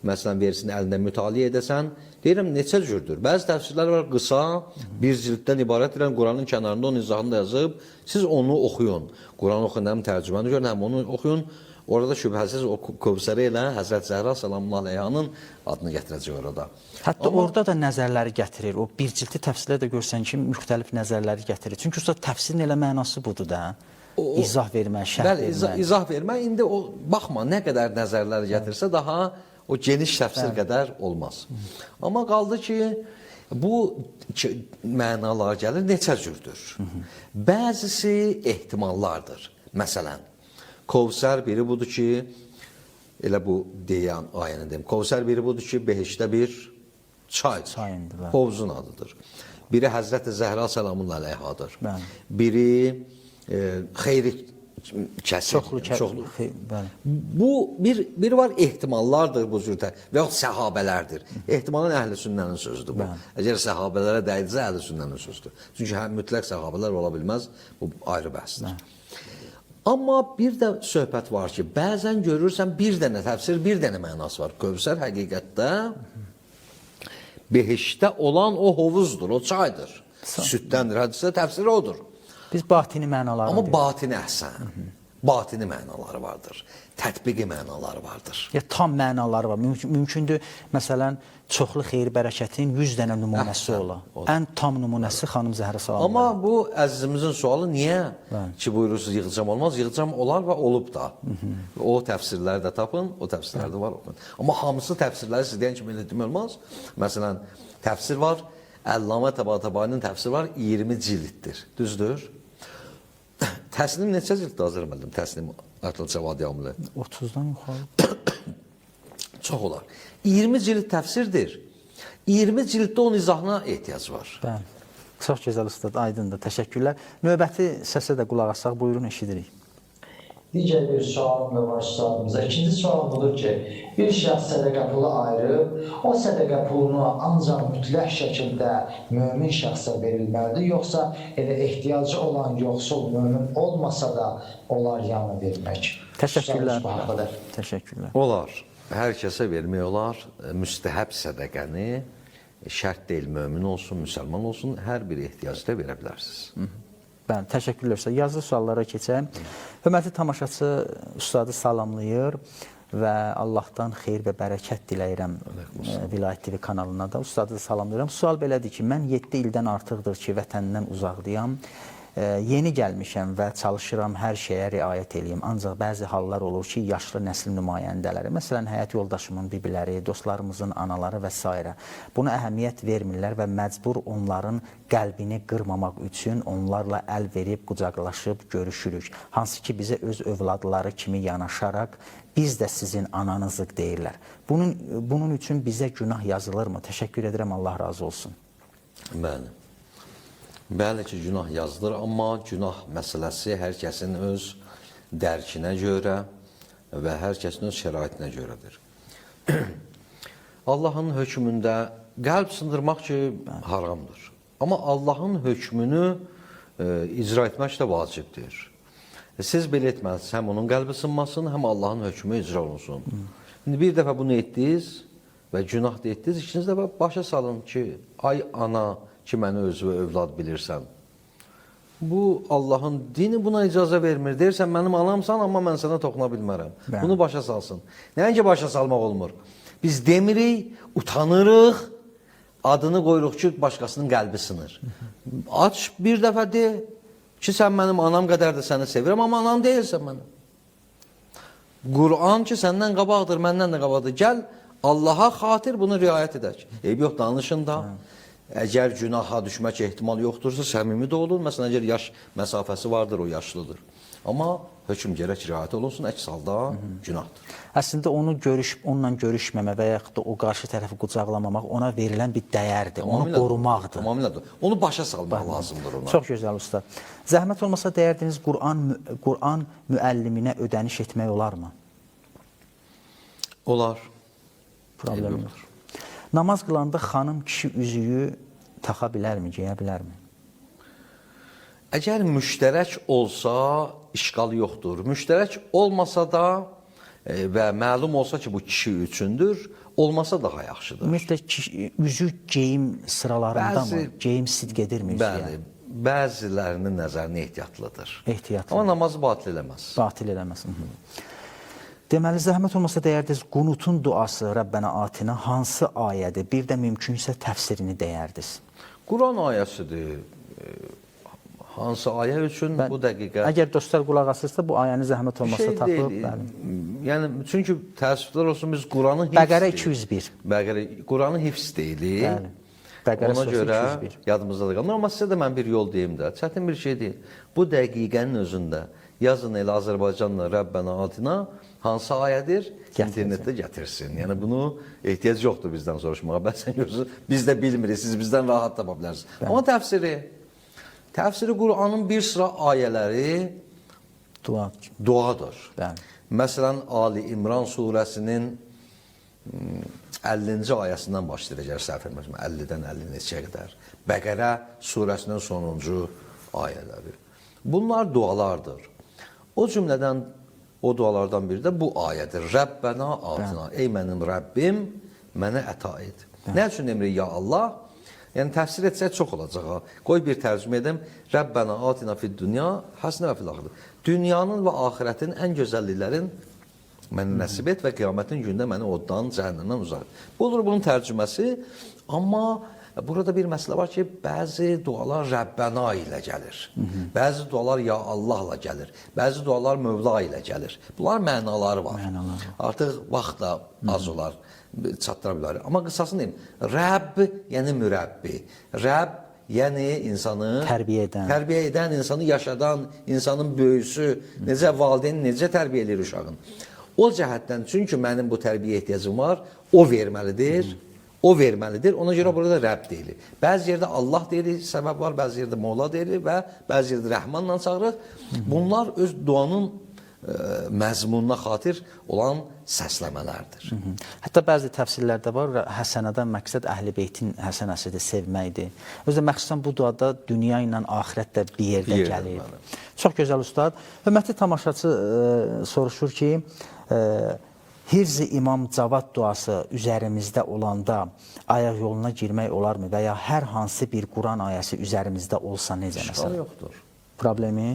məsələn, versin əlində mütaliə edəsən, deyirəm, neçə cürdür. Bəzi təfsirlər var, qısa, bir cilddən ibarət edən Quranın kənarında onun izahını da yazıb, siz onu oxuyun. Quran oxuyun, həm tərcüməni görün, həm onu oxuyun. Orada şübhəsiz o Kövsəri ilə Həzrət Zəhra salamullah aleyhanın adını gətirəcək orada. Hətta orada da nəzərləri gətirir. O bir cildi təfsirlə də görsən ki, müxtəlif nəzərləri gətirir. Çünki usta təfsirin elə mənası budur da. İzah vermək, şərh vermək. Bəli, izah vermək. İndi o, baxma, nə qədər nəzərləri gətirsə daha o geniş təfsir qədər olmaz. Amma qaldı ki, bu mənalar gəlir, neçə cürdür. Bəzisi ehtimallardır. Məsələn, Kövsər biri budur ki, elə bu deyən ayəni deyim, Kövsər biri budur ki, behişdə bir çaydır, hovuzun adıdır. Biri Həzrət-i Zəhra salamullah aleyhadır. Biri xeyri kəsir. Çoxlu. Bu, bir var ehtimallardır bu cürdə və yaxud səhabələrdir. Ehtimalın əhl-i sünnənin sözüdür bu. Əgər səhabələrə dəyidirsə, əhl-i sünnənin sözüdür. Çünki mütləq səhabələr ola bilməz, bu ayrı bəhsdir. Amma bir də söhbət var ki, bəzən görürsən bir dənə təfsir, bir dənə mənası var. Kövsər həqiqətdə behişdə olan o hovuzdur, o çaydır. Süddəndir, hədisdə təfsiri odur. Biz batini mənaları amma batini əhsən, batini mənaları vardır, tətbiqi mənaları vardır. Ya tam mənaları var. Mümkündür, məsələn, çoxlu xeyir bərəkətin 100 dənə nümunəsi ola. Ən tam nümunəsi xanım Zəhra salamullah. Amma bu əzizimizin sualı niyə ki, buyurursunuz yığcam olmaz? Yığcam olar və olub da. O təfsirləri də tapın, o təfsirlər də var. Amma hamısı təfsirləri siz deyən kimi elə demək olmaz. Məsələn, təfsir var, Əllamə Təbatabaninin təfsiri var, 20 cilddir. Düzdür? Təsnim neçə cilddə hazır emədim? Təsnim Ərtal Cəvadi Amili. 30-dan yuxarı. Çox olar. 20 cild təfsirdir. 20 cilddə onun izahına ehtiyac var. Bəli. Çox gözəl ustad, aydındır. Təşəkkürlər. Növbəti səsə də qulaq asaq, buyurun, eşidirik. Digər bir sualım da var üstadımıza. İkinci sualım budur ki, bir şəxs sədəqə pulu ayırıb, o sədəqə pulunu ancaq mütləq şəkildə mömin şəxsə verilməlidir, yoxsa elə ehtiyacı olan yoxsul mömin olmasa da olar yanı vermək? Təşəkkürlər. Təşəkkürlər. Olar. Hər kəsə vermək olar. Müstəhəb sədəqəni şərt deyil, mömin olsun, müsəlman olsun, hər bir ehtiyacda verə bilərsiniz. Bəli, təşəkkürlər ustad. Yazılı suallara keçək. Hörmətli tamaşaçı ustadı salamlayır və Allahdan xeyir və bərəkət diləyirəm Vilayət TV kanalına da. Ustadı da salamlayıram. Sual belədir ki, mən 7 ildən artıqdır ki, vətəndən uzaqdayam. Yeni gəlmişəm və çalışıram hər şeyə riayət edeyim. Ancaq bəzi hallar olur ki, yaşlı nəsil nümayəndələri, məsələn, həyat yoldaşımın bibiləri, dostlarımızın anaları və s. buna əhəmiyyət vermirlər və məcbur onların qəlbini qırmamaq üçün onlarla əl verib, qucaqlaşıb görüşürük. Hansı ki, bizə öz övladları kimi yanaşaraq, biz də sizin ananızıq deyirlər. Bunun üçün bizə günah yazılırmı? Təşəkkür edirəm, Allah razı olsun. Bəli. Bəli ki, günah yazılır, amma günah məsələsi hər kəsin öz dərkinə görə və hər kəsin öz şəraitinə görədir. Allahın hökmündə qəlb sındırmaq ki, haramdır. Amma Allahın hökmünü icra etmək də vacibdir. Siz belə etməlisiniz, həm onun qəlbi sınmasın, həm Allahın hökmü icra olunsun. İndi bir dəfə bunu etdiniz və günah da etdiniz, ikinci dəfə başa salın ki, ay ana, ki, məni özü övlad bilirsən. Bu, Allahın dini buna icazə vermir. Deyirsən, mənim anamsan, amma mən sənə toxuna bilmərəm. Bunu başa salsın. Nəinki başa salmaq olmur. Biz demirik, utanırıq, adını qoyuruq ki, başqasının qəlbi sınır. Aç bir dəfə de ki, sən mənim anam qədər də səni sevirəm, amma anam deyilsən mənim. Quran ki, səndən qabaqdır, məndən də qabaqdır. Gəl, Allaha xatir bunu riayət edək. Eyb yox, danışın da. Əgər günaha düşmək ehtimal yoxdursa, səmimi də olur. Məsələn, əgər yaş məsafəsi vardır, o yaşlıdır. Amma hökm gərək riayət olunsun, əks halda günahdır. Əslində onu onunla görüşməmə və yaxud da o qarşı tərəfi qucaqlamamaq ona verilən bir dəyərdir, onu qorumaqdır. Tamamilə. Onu başa salmaq lazımdır ona. Çox gözəl usta. Zəhmət olmasa deyərdiniz Quran müəlliminə ödəniş etmək olarmı? Olar. Problem yoxdur. Namaz qılanda xanım kişi üzüyü taxa bilərmi, geyə bilərmi? Əgər müştərək olsa, işqal yoxdur. Müştərək olmasa da və məlum olsa ki, bu kişi üçündür, olmasa daha yaxşıdır. Ümumiyyətlə, üzü geyim sıralarında mı? Geyim sidq edirmi? Bəli, bəzilərinin nəzərinə ehtiyatlıdır. Ehtiyatlı. Amma namazı batil eləməz. Batil eləməz. Deməli, zəhmət olmasa deyərdiniz, qunutun duası Rəbbənə atinə hansı ayədir? Bir də mümkünsə təfsirini deyərdiniz. Quran ayəsidir. Hansı ayə üçün bu dəqiqə? Əgər dostlar qulaq asırsa, bu ayəni zəhmət olmasa tapıb. Yəni, çünki təəssüflər olsun, biz Quranı hifz Bəqərə 201. Bəqərə, Quranı hifz deyilik. Bəqərə Ona surəsi görə 201. yadımızda da qalmır. Amma sizə də mən bir yol deyim də. Çətin bir şey deyil. Bu dəqiqənin özündə yazın elə Azərbaycanla Rəbbənə atina hansı ayədir? İnternetdə gətirsin. Yəni, bunu ehtiyac yoxdur bizdən soruşmağa. Bəsən görürsünüz, biz də bilmirik, siz bizdən rahat tapa bilərsiniz. Amma təfsiri Quranın bir sıra ayələri duadır. Məsələn, Ali İmran surəsinin 50-ci ayəsindən başlayacaq səhv etmirəm, 50-dən 50-neçəyə qədər. Bəqərə surəsinin sonuncu ayələri. Bunlar dualardır. O cümlədən, o dualardan biri də bu ayədir. Rəbbənə atina, ey mənim Rəbbim, mənə əta et. Nə üçün demirik, ya Allah? Yəni, təfsir etsək çox olacaq. Qoy bir tərcümə edəm. Rəbbənə atina fid dünya, həsnə və fil axirə. Dünyanın və axirətin ən gözəlliklərin mənə nəsib et və qiyamətin gündə məni oddan, cəhənnəmdən uzaq et. Bu olur bunun tərcüməsi. Amma burada bir məsələ var ki, bəzi dualar Rəbbənə ilə gəlir. Bəzi dualar ya Allahla gəlir. Bəzi dualar Mövla ilə gəlir. Bunlar mənaları var. Artıq vaxt da az olar. Çatdıra bilərik. Amma qısasını deyim, Rəbb, yəni mürəbbi. Rəbb, yəni insanı tərbiyə edən, insanı yaşadan, insanın böyüsü, necə valideyni necə tərbiyə edir uşağın. O cəhətdən, çünki mənim bu tərbiyə ehtiyacım var, o verməlidir. O verməlidir. Ona görə burada Rəbb deyilir. Bəzi yerdə Allah deyilir, səbəb var, bəzi yerdə Molla deyilir və bəzi yerdə Rəhmanla çağırır. Bunlar öz duanın məzmununa xatir olan səsləmələrdir. Hətta bəzi təfsirlərdə var, həsənədən məqsəd Əhl-i Beytin həsənəsidir, sevməkdir. Özdə məxsusən bu duada dünya ilə axirət də bir yerdə gəlir. Çox gözəl ustad. Hörmətli tamaşaçı soruşur ki, Hirz-i İmam Cavad duası üzərimizdə olanda ayaq yoluna girmək olarmı və ya hər hansı bir Quran ayəsi üzərimizdə olsa necə məsələn? Yoxdur. Problemi?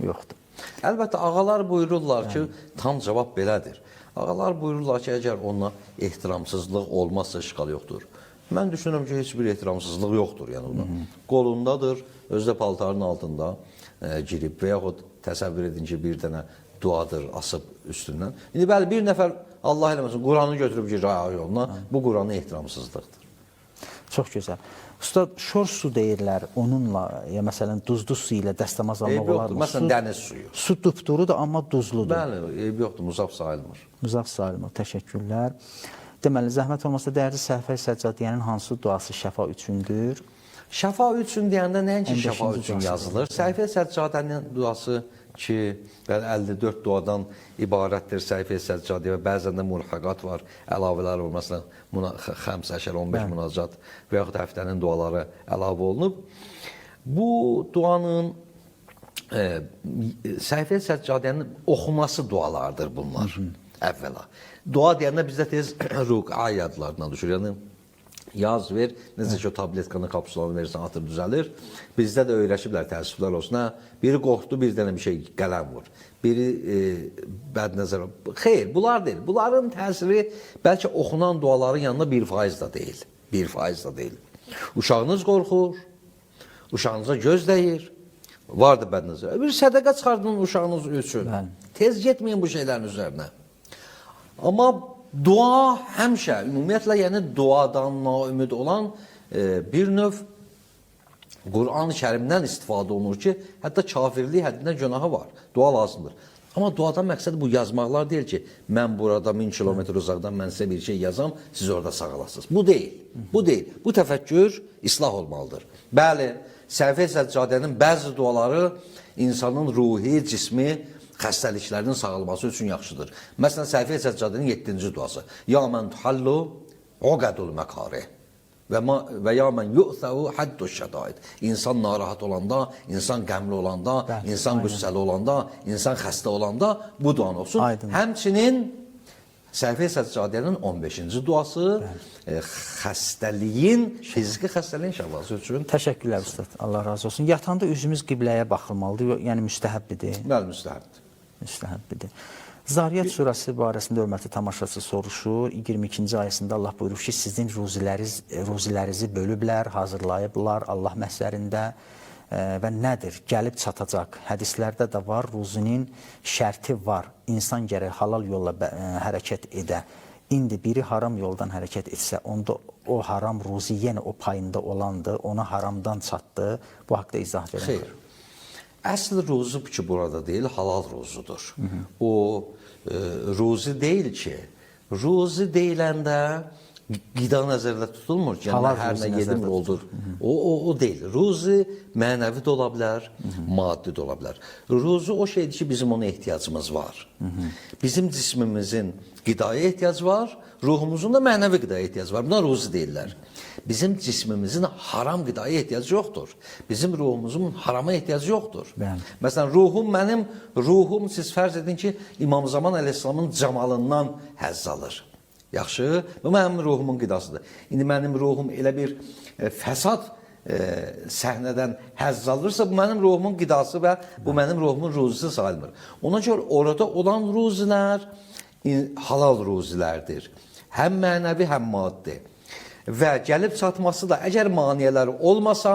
Yoxdur. Əlbəttə, ağalar buyururlar ki, tam cavab belədir. Ağalar buyururlar ki, əgər ona ehtiramsızlıq olmazsa işğal yoxdur. Mən düşünürəm ki, heç bir ehtiramsızlıq yoxdur. Yəni ona. Qolundadır, özdə paltarın altında girib və yaxud təsəvvür edin ki, bir dənə duadır asıb üstündən. İndi bəli, bir nəfər Allah eləməsin, Quranı götürüb girir ayaq yoluna, bu Quranın ehtiramsızlıqdır. Çox gözəl. Ustad, şor su deyirlər, onunla, ya məsələn, duzlu su ilə dəstəmaz almaq olarmı? Məsələn, dəniz suyu. Su dupdurudur, amma duzludur. Bəli, eyb yoxdur, muzaf sayılmır. Muzaf sayılmır, təşəkkürlər. Deməli, zəhmət olmasa dəyərli Səhifə Səccadiyənin hansı duası şəfa üçündür? Şəfa üçün deyəndə nəinki şəfa üçün yazılır. Səhifə Səccadiyənin duası ki, 54 duadan ibarətdir Səhifə Səccadiyə və bəzən də mulhaqat var, əlavələr var. Məsələn, 15 münacat və yaxud həftənin duaları əlavə olunub. Bu duanın Səhifə Səccadiyənin oxuması dualardır bunlar, əvvəla. Dua deyəndə bizdə tez ruqa yadlarına düşür. Yəni, yaz ver, necə ki o tabletkanı, kapsulanı verirsən, atır, düzəlir. Bizdə də öyrəşiblər, təəssüflər olsun. Biri qorxdu, bir dənə bir şey qələm vur. Biri bədnəzər. Xeyr, bunlar deyil. Bunların təsiri bəlkə oxunan duaların yanında 1% da deyil. 1% da deyil. Uşağınız qorxur, uşağınıza göz dəyir, vardır bədnəzər. Bir sədəqə çıxardın uşağınız üçün. Tez getməyin bu şeylərin üzərinə. Amma dua həmişə, ümumiyyətlə, yəni duadan naümid olan bir növ Quran-ı Kərimdən istifadə olunur ki, hətta kafirlik həddindən günahı var. Dua lazımdır. Amma duadan məqsəd bu yazmaqlar deyil ki, mən burada 1000 kilometr uzaqdan mən sizə bir şey yazam, siz orada sağalasınız. Bu deyil. Bu deyil. Bu təfəkkür islah olmalıdır. Bəli, Səhifə Səccadənin bəzi duaları insanın ruhi, cismi xəstəliklərinin sağalması üçün yaxşıdır. Məsələn, Səhifə Səccadənin 7-ci duası. Ya mən tuhallu uqədul məkari. Və ya mən yu'thəu haddu şədaid. İnsan narahat olanda, insan qəmli olanda, insan qüssəli olanda, insan xəstə olanda bu duanı olsun. Həmçinin Səhifə Səccadənin 15-ci duası xəstəliyin, fiziki xəstəliyin şəfası üçün. Təşəkkürlər Ustad, Allah razı olsun. Yatanda üzümüz qibləyə baxılmalıdır, yəni müstəhəbbidir. Bəli, müstəhəbdir. Müstəhəbbidir. Zariyat surəsi barəsində hörmətli tamaşaçı soruşur. 22-ci ayəsində Allah buyurur ki, sizin ruzilərinizi bölüblər, hazırlayıblar Allah məhzərində və nədir? Gəlib çatacaq. Hədislərdə də var, ruzinin şərti var. İnsan gərək halal yolla hərəkət edə. İndi biri haram yoldan hərəkət etsə, onda o haram ruzi yenə o payında olandır, ona haramdan çatdı. Bu haqda izah verir. Xeyr. Əsl ruzu ki, burada deyil, halal ruzudur. O ruzi deyil ki, ruzi deyiləndə qida nəzərdə tutulmur ki, yəni hər nə yedim olur. O deyil. Ruzi mənəvi də ola bilər, maddi də ola bilər. Ruzi o şeydir ki, bizim ona ehtiyacımız var. Bizim cismimizin qidaya ehtiyac var, ruhumuzun da mənəvi qidaya ehtiyac var. Buna ruzi deyirlər. Bizim cismimizin haram qidaya ehtiyacı yoxdur. Bizim ruhumuzun harama ehtiyacı yoxdur. Məsələn, mənim ruhum, siz fərz edin ki, İmam Zaman əleyhissalamın camalından həzz alır. Yaxşı, bu mənim ruhumun qidasıdır. İndi mənim ruhum elə bir fəsad səhnədən həzz alırsa, bu mənim ruhumun qidası və bu mənim ruhumun ruzisi sayılmır. Ona görə orada olan ruzilər halal ruzilərdir. Həm mənəvi, həm maddi. Və gəlib çatması da əgər maniyələr olmasa,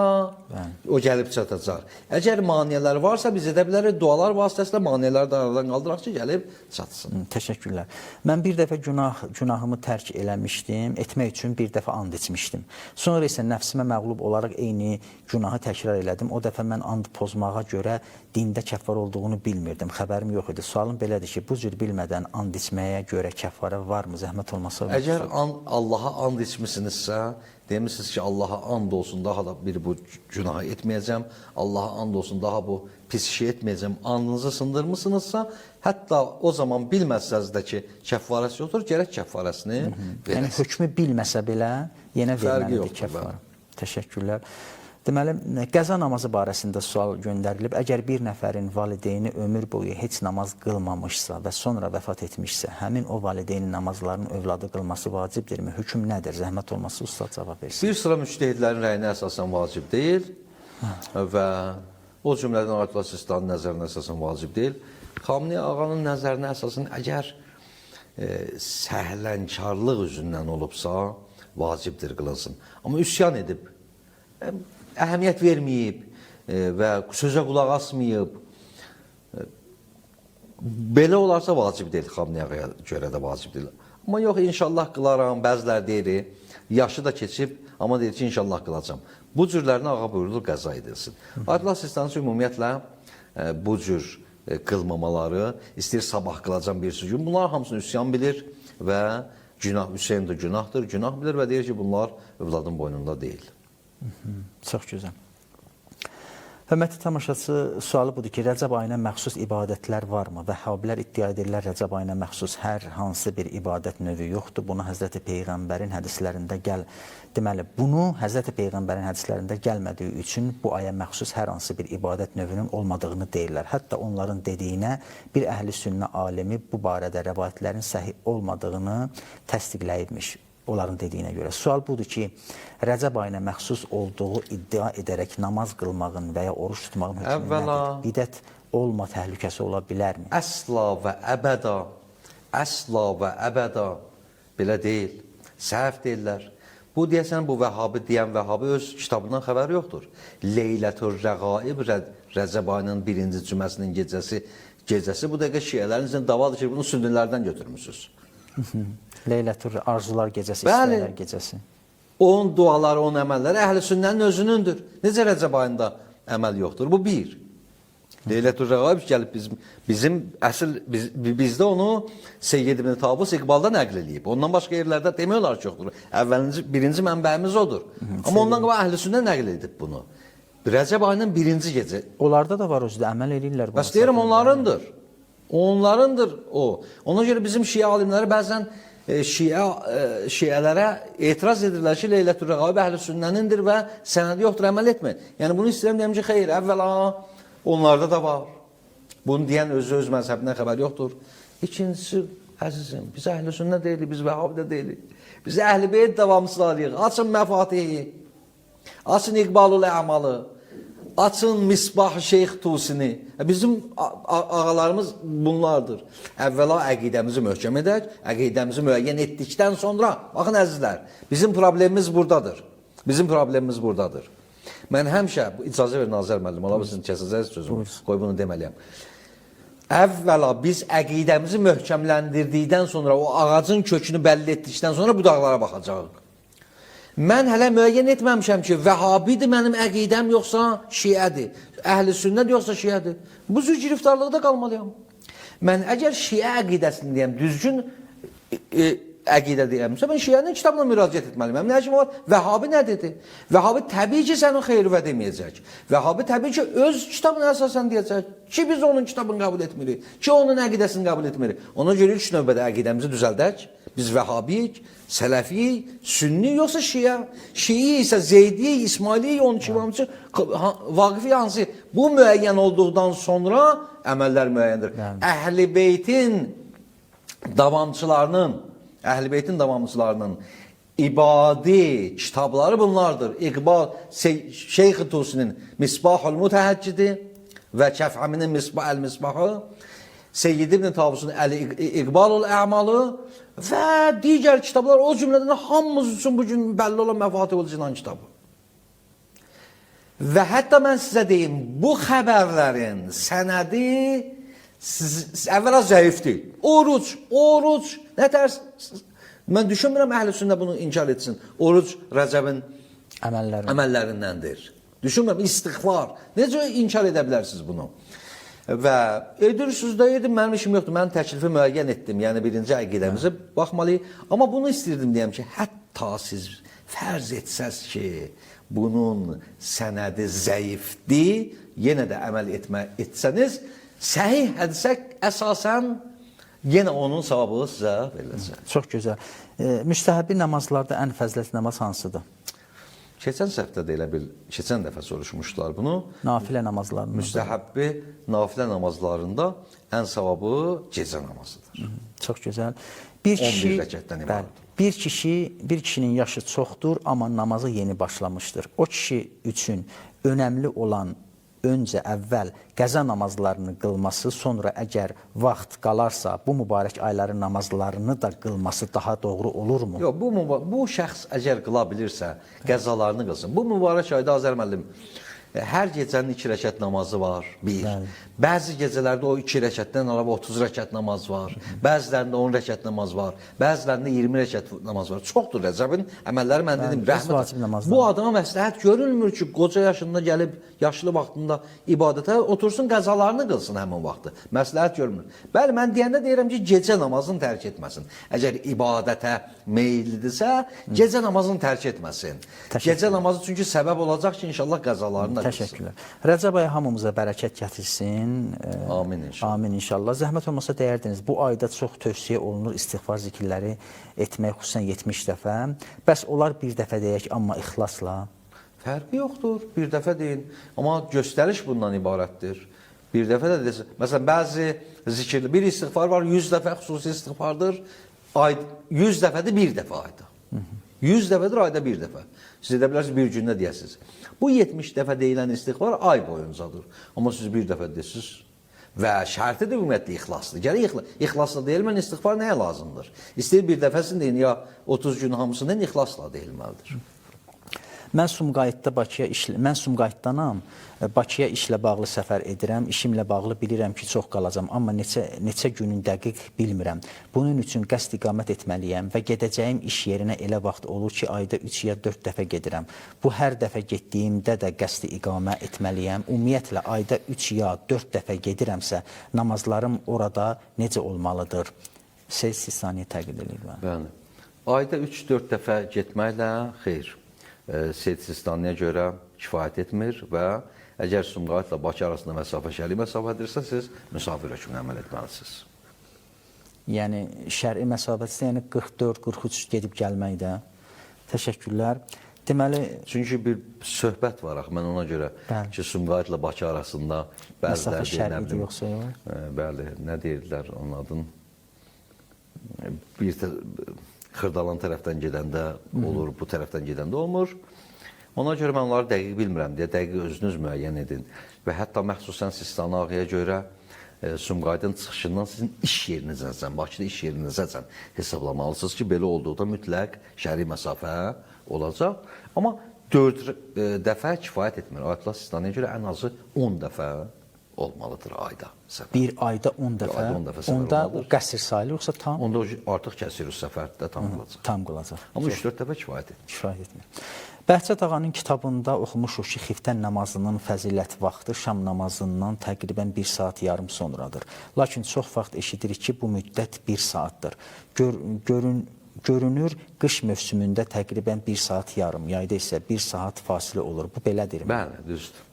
o gəlib çatacaq. Əgər maniyələr varsa, biz edə bilərik dualar vasitəsilə maniyələri də aradan qaldıraq ki, gəlib çatsın. Təşəkkürlər. Mən bir dəfə günahımı tərk eləmişdim, etmək üçün bir dəfə and içmişdim. Sonra isə nəfsimə məğlub olaraq eyni günahı təkrar elədim. O dəfə mən and pozmağa görə dində kəffar olduğunu bilmirdim, xəbərim yox idi. Sualım belədir ki, bu cür bilmədən and içməyə görə kəffarə varmı, zəhmət olmasa? Əgər Allaha and içmisinizsə, demişsiniz ki, Allaha and olsun, daha da bir bu günahı etməyəcəm, Allaha and olsun, daha bu pis işi etməyəcəm, andınızı sındırmışsınızsa, hətta o zaman bilməsəniz də ki, kəffarəsi yoxdur, gərək kəffarəsini verəsiniz. Yəni, hökmü bilməsə belə, yenə verməlidir kəffarə. Təşəkkürlər. Deməli, qəza namazı barəsində sual göndərilib. Əgər bir nəfərin valideyni ömür boyu heç namaz qılmamışsa və sonra vəfat etmişsə, həmin o valideynin namazlarının övladı qılması vacibdirmi? Hökm nədir? Zəhmət olması ustad cavab versin. Bir sıra müştəhidlərin rəyinə əsasən vacib deyil və o cümlədən Ayətullah Sistanın nəzərinə əsasən vacib deyil. Xamenei ağanın nəzərinə əsasən əgər səhlənkarlıq üzündən olubsa, vacibdir qılınsın. Amma üsyan edib, əhəmiyyət verməyib və sözə qulaq asmayıb, belə olarsa vacib deyil, Xamenei ağaya görə də vacib deyil. Amma yox, inşallah qılaram, bəzilər deyir, yaşı da keçib, amma deyir ki, inşallah qılacam. Bu cürlərinə ağa buyurulur, qəza edilsin. Ayətullah Sistani ümumiyyətlə bu cür qılmamaları, istəyir sabah qılacam bir gün, bunlar hamısını üsyan bilir və Hüseyin də günahdır, günah bilir və deyir ki, bunlar övladın boynunda deyil. Çox gözəl. Hörmətli tamaşaçı, sualı budur ki, Rəcəb ayına məxsus ibadətlər varmı? Vəhhabilər iddia edirlər, Rəcəb ayına məxsus hər hansı bir ibadət növü yoxdur. Bunu Həzrəti Peyğəmbərin hədislərində deməli, bunu Həzrəti Peyğəmbərin hədislərində gəlmədiyi üçün bu aya məxsus hər hansı bir ibadət növünün olmadığını deyirlər. Hətta onların dediyinə bir əhl-i sünnə alimi bu barədə rəvayətlərin səhih olmadığını təsdiqləyibmiş. Onların dediyinə görə. Sual budur ki, Rəcəb ayına məxsus olduğu iddia edərək namaz qılmağın və ya oruç tutmağın hökmü nədir? Bidət olma təhlükəsi ola bilərmi? Əsla və əbəda belə deyil. Səhv deyirlər. Bu deyəsən, bu Vəhhabi deyən Vəhhabi öz kitabından xəbər yoxdur. Leylətür Rəqaib Rəcəb ayının 1-ci cüməsinin gecəsi bu dəqiqə şiələrin üçün davadır ki, bunu sünnələrdən götürmüsünüz. Leylətür arzular gecəsi, istəklər gecəsi. Onun duaları, onun əməlləri əhl-i sünnənin özünündür. Necə Rəcəb ayında əməl yoxdur? Bu bir. Leylətül Rəğaib gəlib bizdə onu Seyyid ibn Tabus İqbalda nəql edib. Ondan başqa yerlərdə demək olar ki, yoxdur. Birinci mənbəyimiz odur. Amma ondan qabaq əhl-i sünnə nəql edib bunu. Rəcəb ayının birinci gecə. Onlarda da var özü də əməl edirlər. Bəs deyirəm onlarındır. Onlarındır o. Ona görə bizim şiə alimləri bəzən şiələrə etiraz edirlər ki, Leylətül Rəğaib əhl-i sünnənindir və sənədi yoxdur, əməl etmək. Yəni bunu istəyirəm deyəm ki, xeyr, əvvəla onlarda da var. Bunu deyən öz məzhəbindən xəbər yoxdur. İkincisi, əzizim, biz əhl-i sünnə deyilik, biz Vəhabi də deyilik. Biz əhl-i beyt davamçılarıyıq. Açın Məfatihi, açın İqbalul Əmalı, açın Misbah Şeyx Tusini. Bizim ağalarımız bunlardır. Əvvəla əqidəmizi möhkəm edək, əqidəmizi müəyyən etdikdən sonra, baxın əzizlər, bizim problemimiz buradadır. Bizim problemimiz buradadır. Mən həmişə, icazə verin Nazər müəllim, ola bilsin kəsəcəyiz sözümü, qoy bunu deməliyəm. Əvvəla biz əqidəmizi möhkəmləndirdikdən sonra, o ağacın kökünü bəlli etdikdən sonra budaqlara baxacağıq. Mən hələ müəyyən etməmişəm ki, Vəhabidir mənim əqidəm yoxsa şiədir, əhl-i sünnət yoxsa şiədir. Bu cür giriftarlıqda qalmalıyam. Mən əgər şiə əqidəsini deyəm, düzgün əqidə deyəmsə, mən şiənin kitabına müraciət etməliyəm. Nə işim var? Vəhabi nə dedi? Vəhabi təbii ki, sənin xeyri deməyəcək. Vəhabi təbii ki, öz kitabına əsasən deyəcək ki, biz onun kitabını qəbul etmirik, ki, onun əqidəsini qəbul etmirik. Ona görə ilk növbədə əqidəmizi düzəldək. Biz Vəhabiyik, Sələfiyik, Sünni yoxsa şiə. Şii isə Zeydiyik, İsmailiyik, 12 imamçı, Vaqifi hansı. Bu müəyyən olduqdan sonra əməllər müəyyəndir. Əhl-i beytin davamçılarının ibadi kitabları bunlardır. İqbal Şeyx Tusinin Misbahul Mutəhəccidi və Kəfəminin Misbahı, Seyyid ibn Tavusun İqbalul Əmalı və digər kitablar, o cümlədən hamımız üçün bugün bəlli olan Məfatihul Cinan kitabı. Və hətta mən sizə deyim, bu xəbərlərin sənədi əvvəla zəifdir. Oruc, nə tərsiniz? Mən düşünmürəm əhl-i sünnə bunu inkar etsin. Oruc Rəcəbin əməllərindəndir. Düşünmürəm, istiğfar. Necə inkar edə bilərsiniz bunu? Və edirsiniz də edin, mənim işim yoxdur. Mən təklifi müəyyən etdim. Yəni birinci əqidəmizi baxmalıyıq. Amma bunu istəyirdim deyəm ki, hətta siz fərz etsəz ki, bunun sənədi zəifdir, yenə də əməl etsəniz, səhih hədisə əsasən yenə onun savabı sizə veriləcək. Çox gözəl. Müstəhəbbi namazlarda ən fəzilətli namaz hansıdır? Keçən səfdə də elə bil, keçən dəfə soruşmuşdular bunu. Nafilə namazlarında. Müstəhəbbi nafilə namazlarında ən savabı gecə namazıdır. Çox gözəl. 11 rəkətdən ibarət. Bir kişinin yaşı çoxdur, amma namazı yeni başlamışdır. O kişi üçün önəmli olan öncə əvvəl qəza namazlarını qılması, sonra əgər vaxt qalarsa, bu mübarək ayların namazlarını da qılması daha doğru olurmu? Yox, bu şəxs əgər qıla bilirsə, qəzalarını qılsın. Bu mübarək ayda Azər müəllim, hər gecənin 2 rəkət namazı var, bir. Bəzi gecələrdə o 2 rəkətdən əlavə 30 rəkət namaz var. Bəzilərində 10 rəkət namaz var. Bəzilərində 20 rəkət namaz var. Çoxdur Rəcəbin əməlləri, mən dedim, rəhmət. Bu adama məsləhət görülmür ki, qoca yaşında gəlib, yaşlı vaxtında ibadətə otursun, qəzalarını qılsın həmin vaxtı. Məsləhət görülmür. Bəli, mən deyəndə deyirəm ki, gecə namazını tərk etməsin. Əgər ibadətə meyillidirsə, gecə namazını tərk etməsin. Gecə namazı çünki səbəb olacaq ki, inşallah qəzalarını da qılsın. Təşəkkürlər. Rəcəb ayı hamımıza bərəkət gətirsin. Amin inşallah. Amin inşallah. Zəhmət olmasa deyərdiniz, bu ayda çox tövsiyə olunur istiğfar zikirləri etmək, xüsusən 70 dəfə. Bəs onlar bir dəfə deyək, amma ixlasla. Fərqi yoxdur, bir dəfə deyin. Amma göstəriş bundan ibarətdir. Bir dəfə də desin. Məsələn, bəzi zikirli, bir istiğfar var, 100 dəfə xüsusi istiğfardır. 100 dəfədir bir dəfə ayda. 100 dəfədir ayda bir dəfə. Siz edə bilərsiniz, bir gündə deyəsiniz. Bu 70 dəfə deyilən istiğfar ay boyuncadır. Amma siz bir dəfə deyəsiniz və şərti də ümumiyyətlə ixlasdır. Gərək ixlasla deyilmən istiğfar nəyə lazımdır? İstəyir bir dəfəsini deyin, ya 30 gün hamısını ixlasla deyilməlidir. Mən Sumqayıtdanam. Bakıya işlə bağlı səfər edirəm. İşimlə bağlı bilirəm ki, çox qalacam, amma neçə günün dəqiq bilmirəm. Bunun üçün qəsd iqamət etməliyəm və gedəcəyim iş yerinə elə vaxt olur ki, ayda 3 ya 4 dəfə gedirəm. Bu hər dəfə getdiyimdə də qəsd iqamə etməliyəm. Ümumiyyətlə ayda 3 ya 4 dəfə gedirəmsə, namazlarım orada necə olmalıdır? Siz saniyə təqdim edin. Bəli. Ayda 3-4 dəfə getməklə xeyr. Seyid Sistaniyə görə kifayət etmir və əgər Sumqayıtla Bakı arasında məsafə şəri məsafədirsə, siz müsafir hökmünə əməl etməlisiniz. Yəni şəri məsafəsi, yəni 44-43 gedib gəlməkdə. Təşəkkürlər. Deməli, çünki bir söhbət var axı, mən ona görə ki, Sumqayıtla Bakı arasında məsafə şəridir yoxsa yox? Bəli, nə deyirdilər onun adın? Bir Xırdalan tərəfdən gedəndə olur, bu tərəfdən gedəndə olmur. Ona görə mən onları dəqiq bilmirəm deyə dəqiq özünüz müəyyən edin. Və hətta məxsusən Sistani ağaya görə Sumqayıtın çıxışından sizin iş yerinizəcən, Bakıda iş yerinizəcən hesablamalısınız ki, belə olduqda mütləq şəri məsafə olacaq. Amma 4 dəfə kifayət etmir. Ayətullah Sistaniyə görə ən azı 10 dəfə olmalıdır ayda səfər. Bir ayda 10 dəfə? Onda o qəsr sayılır, yoxsa tam? Onda artıq kəsir səfərdə tam qılacaq. Tam qılacaq. Amma 3-4 dəfə kifayət etmir. Kifayət etmir. Bəhçət ağanın kitabında oxumuşuq ki, xiftən namazının fəzilət vaxtı şam namazından təqribən 1 saat yarım sonradır. Lakin çox vaxt eşidirik ki, bu müddət 1 saatdır. Görünür, qış mövsümündə təqribən 1 saat yarım, yayda isə 1 saat fasilə olur. Bu belədirmi? Bəli, düzdür.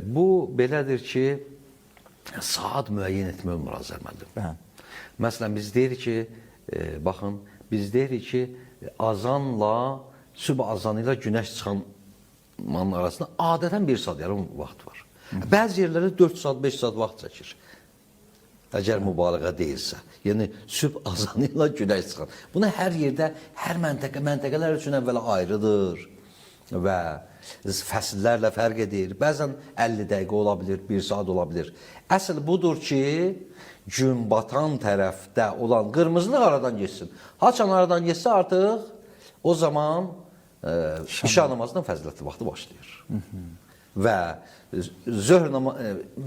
Bu belədir ki, saat müəyyən etmək olmur Azər müəllim. Məsələn, biz deyirik ki, baxın, biz deyirik ki, azanla, sübh azanı ilə günəş çıxanmanın arasında adətən 1 saat yarım vaxt var. Bəzi yerlərdə 4 saat, 5 saat vaxt çəkir. Əgər mübaliğə deyilsə. Yəni, sübh azanı ilə günəş çıxan. Buna hər yerdə, hər məntəqələr üçün əvvələ ayrıdır və fəsillərlə fərq edir. Bəzən 50 dəqiqə ola bilir, 1 saat ola bilir. Əsl budur ki, gün batan tərəfdə olan qırmızılıq aradan geçsin. Haçan aradan geçsə artıq o zaman işa namazının fəzilətli vaxtı başlayır. Və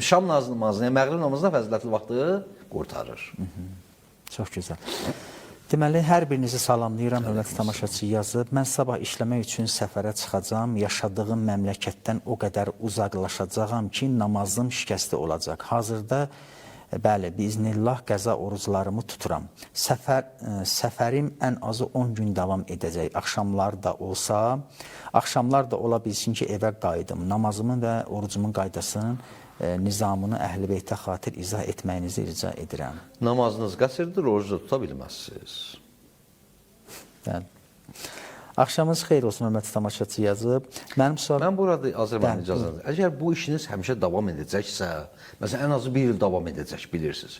şam namazının, məğrib namazının fəzilətli vaxtı qurtarır. Çox gözəl. Deməli, hər birinizi salamlayıram, hörmətli tamaşaçı yazıb. Mən sabah işləmək üçün səfərə çıxacağam. Yaşadığım məmləkətdən o qədər uzaqlaşacağam ki, namazım şikəsti olacaq. Hazırda, bəli, biiznillah qəza oruclarımı tuturam. Səfərim ən azı 10 gün davam edəcək. Axşamlar da olsa, axşamlar da ola bilsin ki, evə qayıdım. Namazımın və orucumun qaydasının nizamını Əhl-i Beytə xatir izah etməyinizi rica edirəm. Namazınız qəsirdir, orucu tuta bilməzsiniz. Bəli. Axşamınız xeyir olsun, hörmətli tamaşaçı yazıb. Mən burada Azərbaycan icazə edirəm. Əgər bu işiniz həmişə davam edəcəksə, məsələn, ən azı 1 il davam edəcək, bilirsiniz.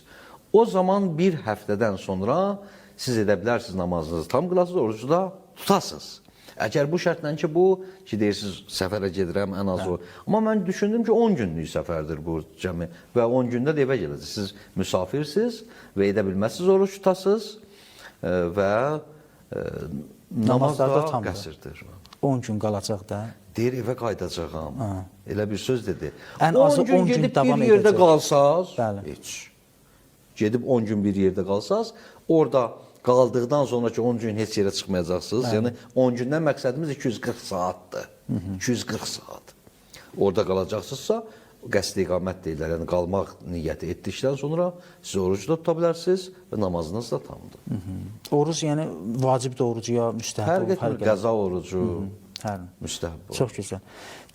O zaman 1 həftədən sonra siz edə bilərsiniz namazınızı tam qılasınız, orucu da tutasınız. Əgər bu şərtlə ki, bu ki, deyirsiniz, səfərə gedirəm, ən az o. Amma mən düşündüm ki, 10 günlük səfərdir bu cəmi və 10 gündə də evə gələcək. Siz müsafirsiniz və edə bilməzsiniz, oruç tutasınız və namaz da qəsirdir. 10 gün qalacaq da. Deyir, evə qayıdacağam. Elə bir söz dedi. Ən azı 10 gün davam edəcək. Bir yerdə qalsaz, heç. Gedib 10 gün bir yerdə qalsaz, orada qaldıqdan sonraki 10 gün heç yerə çıxmayacaqsınız. Yəni 10 gündən məqsədimiz 240 saatdır. 240 saat. Orada qalacaqsınızsa, qəsd iqamət deyirlər. Yəni qalmaq niyyəti etdikdən sonra siz orucu da tuta bilərsiniz və namazınız da tamdır. Oruc yəni vacibdir orucu ya müstəhəb? Fərq etmir, qəza orucu, müstəhəb. Çox gözəl.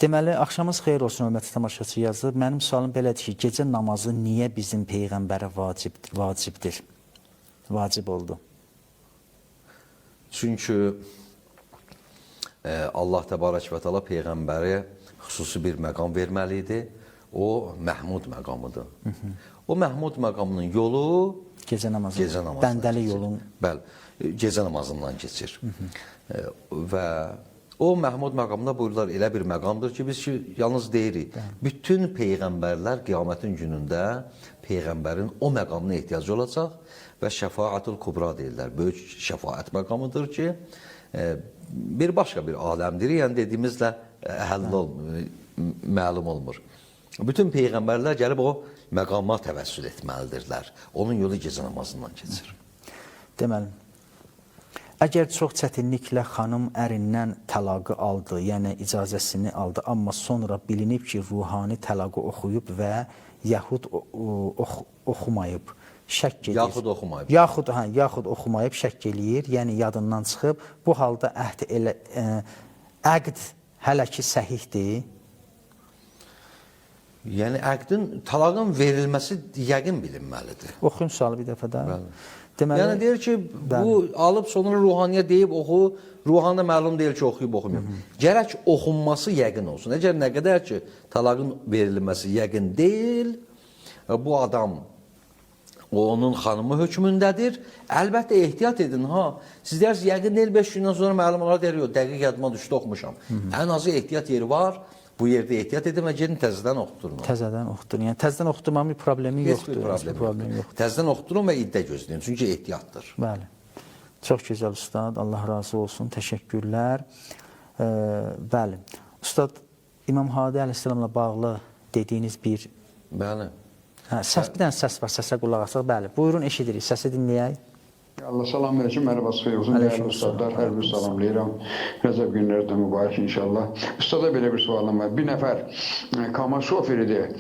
Deməli, axşamınız xeyir olsun, hörmətli tamaşaçı yazıb. Mənim sualım belədir ki, gecə namazı niyə bizim Peyğəmbərə vacibdir? Vacib oldu. Çünki Allah Təbarək və Təala Peyğəmbəri xüsusi bir məqam verməli idi. O, Məhmud məqamıdır. O Məhmud məqamının yolu gecə namazından. Bəndəli yolun. Bəli, gecə namazından keçir. Və o Məhmud məqamında buyururlar, elə bir məqamdır ki, biz yalnız deyirik, bütün Peyğəmbərlər qiyamətin günündə Peyğəmbərin o məqamına ehtiyacı olacaq və şəfaətul kubra deyirlər. Böyük şəfaət məqamıdır ki, bir başqa bir aləmdir. Yəni dediyimizlə məlum olmur. Bütün peyğəmbərlər gəlib o məqama təvəssül etməlidirlər. Onun yolu gecə namazından keçir. Deməli, əgər çox çətinliklə xanım ərindən təlaqı aldı, yəni icazəsini aldı, amma sonra bilinib ki, ruhani təlaqı oxuyub və yaxud oxumayıb, şəkk edir. Yaxud oxumayıb. Yaxud oxumayıb, şəkk eləyir, yəni yadından çıxıb. Bu halda əqd hələ ki səhihdir. Yəni talağın verilməsi yəqin bilinməlidir. Oxuyun sualı bir dəfə də. Deməli, Yəni deyir ki, bu alıb sonra ruhaniyə deyib oxu, ruhanda məlum deyil ki, oxuyub oxumuyor. Gərək oxunması yəqin olsun. Əgər nə qədər ki, talağın verilməsi yəqin deyil, bu adam onun xanımı hökmündədir. Əlbəttə ehtiyat edin, siz deyirsiniz, yəqin deyil 5 gündən sonra məlum olar deyir, dəqiq yadıma düşdü, oxumuşam. Ən azı ehtiyat yeri var. Bu yerdə ehtiyat edin və gedin təzədən oxuturun. Təzədən oxuturun. Yəni təzədən oxuturmamın bir problemi yoxdur. Heç bir problem yoxdur. Təzədən oxuturun və iddə gözləyin. Çünki ehtiyatdır. Bəli. Çox gözəl ustad. Allah razı olsun. Təşəkkürlər. Bəli. Ustad, İmam Hadi əleyhissalamla bağlı dediyiniz bir... Bəli. Bir dənə səs var. Səsə qulaq asaq. Bəli. Buyurun, eşidirik. Səsi dinləyək. Allah salam versin, mərhaba xeyir olsun, dəyərli ustadlar, hər bir salamlayıram. Rəcəb günləri də mübarək inşallah. Ustada belə bir sualım var. Bir nəfər Kama şoförüdür,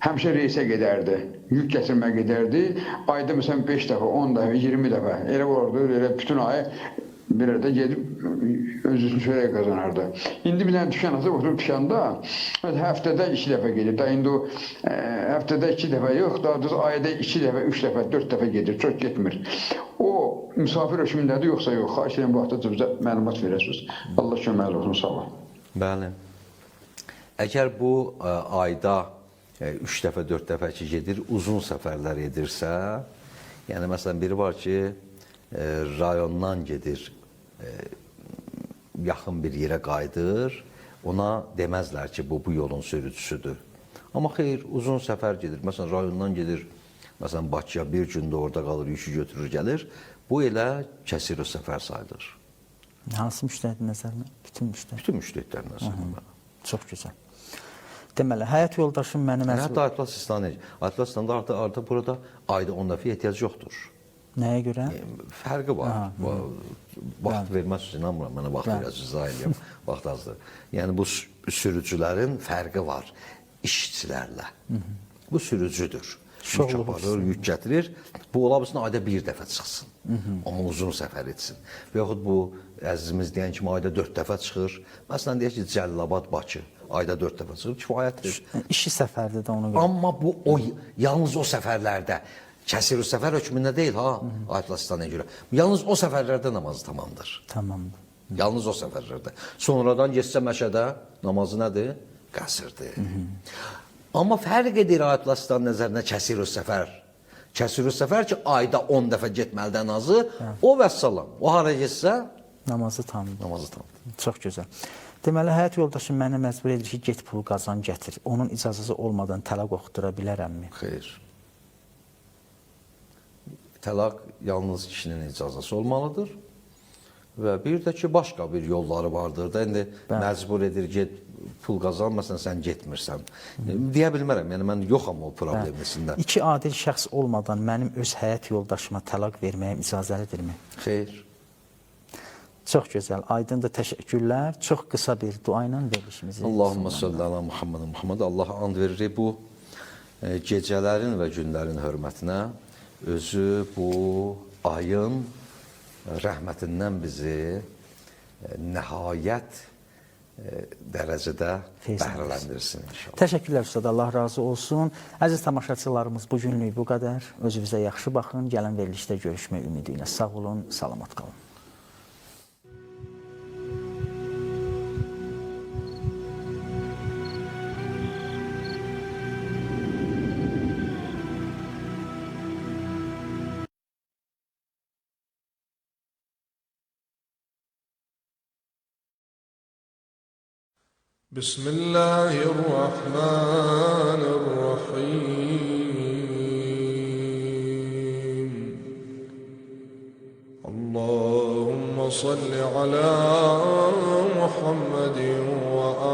həmişə reysə gedərdi, yük gətirmə gedərdi. Ayda məsələn 5 dəfə, 10 dəfə, 20 dəfə, elə olurdu, elə bütün ayı bir arada gedib özünü çörək qazanardı. İndi bir dənə dükan açıb oturub dükanda həftədə 2 dəfə gedir. Da indi o həftədə 2 dəfə yox, daha doğrusu ayda 2 dəfə, 3 dəfə, 4 dəfə gedir, çox getmir. O misafir hökmündədir yoxsa yox? Xahiş edirəm bu haqda bizə məlumat verəsiniz. Allah kömək olsun, sağ olun. Bəli. Əgər bu ayda 3 dəfə, 4 dəfə ki gedir, uzun səfərlər edirsə, yəni məsələn biri var ki, rayondan gedir, yaxın bir yerə qayıdır, ona deməzlər ki, bu yolun sürücüsüdür. Amma xeyr, uzun səfər gedir, məsələn, rayondan gedir, məsələn, Bakıya bir gündə orada qalır, yükü götürür, gəlir, bu elə kəsir o səfər sayılır. Hansı müştəhid nəzərinə? Bütün müştəhid? Bütün müştəhidlər nəzərinə. Çox gözəl. Deməli, həyat yoldaşım mənim Hətta Ayətullah Sistani, Ayətullah Sistani artıq burada ayda 10 dəfə ehtiyac yoxdur. Nəyə görə? Fərqi var. Vaxt verməz üçün inanmıram, mənə vaxt verəz, izah edəyəm, vaxt azdır. Yəni, bu sürücülərin fərqi var işçilərlə. Bu sürücüdür. Yük aparır, yük gətirir. Bu ola bilsin, ayda bir dəfə çıxsın. Amma uzun səfər etsin. Və yaxud bu, əzizimiz deyən kimi, ayda 4 dəfə çıxır. Məsələn, deyək ki, Cəlilabad, Bakı, ayda 4 dəfə çıxır, kifayətdir. İşi səfərdir də ona görə. Amma bu, yalnız o səfərlərdə, kəsir-ü səfər hökmündə deyil, Ayətullah Sistaniyə görə. Yalnız o səfərlərdə namazı tamamdır. Tamamdır. Yalnız o səfərlərdə. Sonradan geçsə məşədə namazı nədir? Qəsirdir. Amma fərq edir Ayətullah Sistani nəzərinə kəsir-ü səfər. Kəsir-ü səfər ki, ayda 10 dəfə getməlidən azı, o vəssalam. O hara geçsə, namazı tamamdır. Namazı tamamdır. Çox gözəl. Deməli, həyat yoldaşım mənə məcbur edir ki, get pul qazan, gətir. Onun icazəsi olmadan tələq oxutura bilərəmmi? Xeyr. Təlaq yalnız kişinin icazəsi olmalıdır və bir də ki, başqa bir yolları vardır da, indi məcbur edir, get pul qazan, məsələn, sən getmirsən. Deyə bilmərəm, yəni mən yoxam o problemisində. İki adil şəxs olmadan mənim öz həyat yoldaşıma təlaq verməyim icazəlidirmi? Xeyr. Çox gözəl, aydındır, təşəkkürlər. Çox qısa bir dua ilə verilişimizi. Allahümmə salli ala Muhammed. Allah and veririk bu gecələrin və günlərin hörmətinə. Özü bu ayın rəhmətindən bizi nəhayət dərəcədə bəhrələndirsin inşallah. Təşəkkürlər Ustad, Allah razı olsun. Əziz tamaşaçılarımız, bugünlük bu qədər. Özünüzə yaxşı baxın. Gələn verilişdə görüşmək ümidi ilə sağ olun, salamat qalın. بسم الله الرحمن الرحيم اللهم وصل على محمد وآله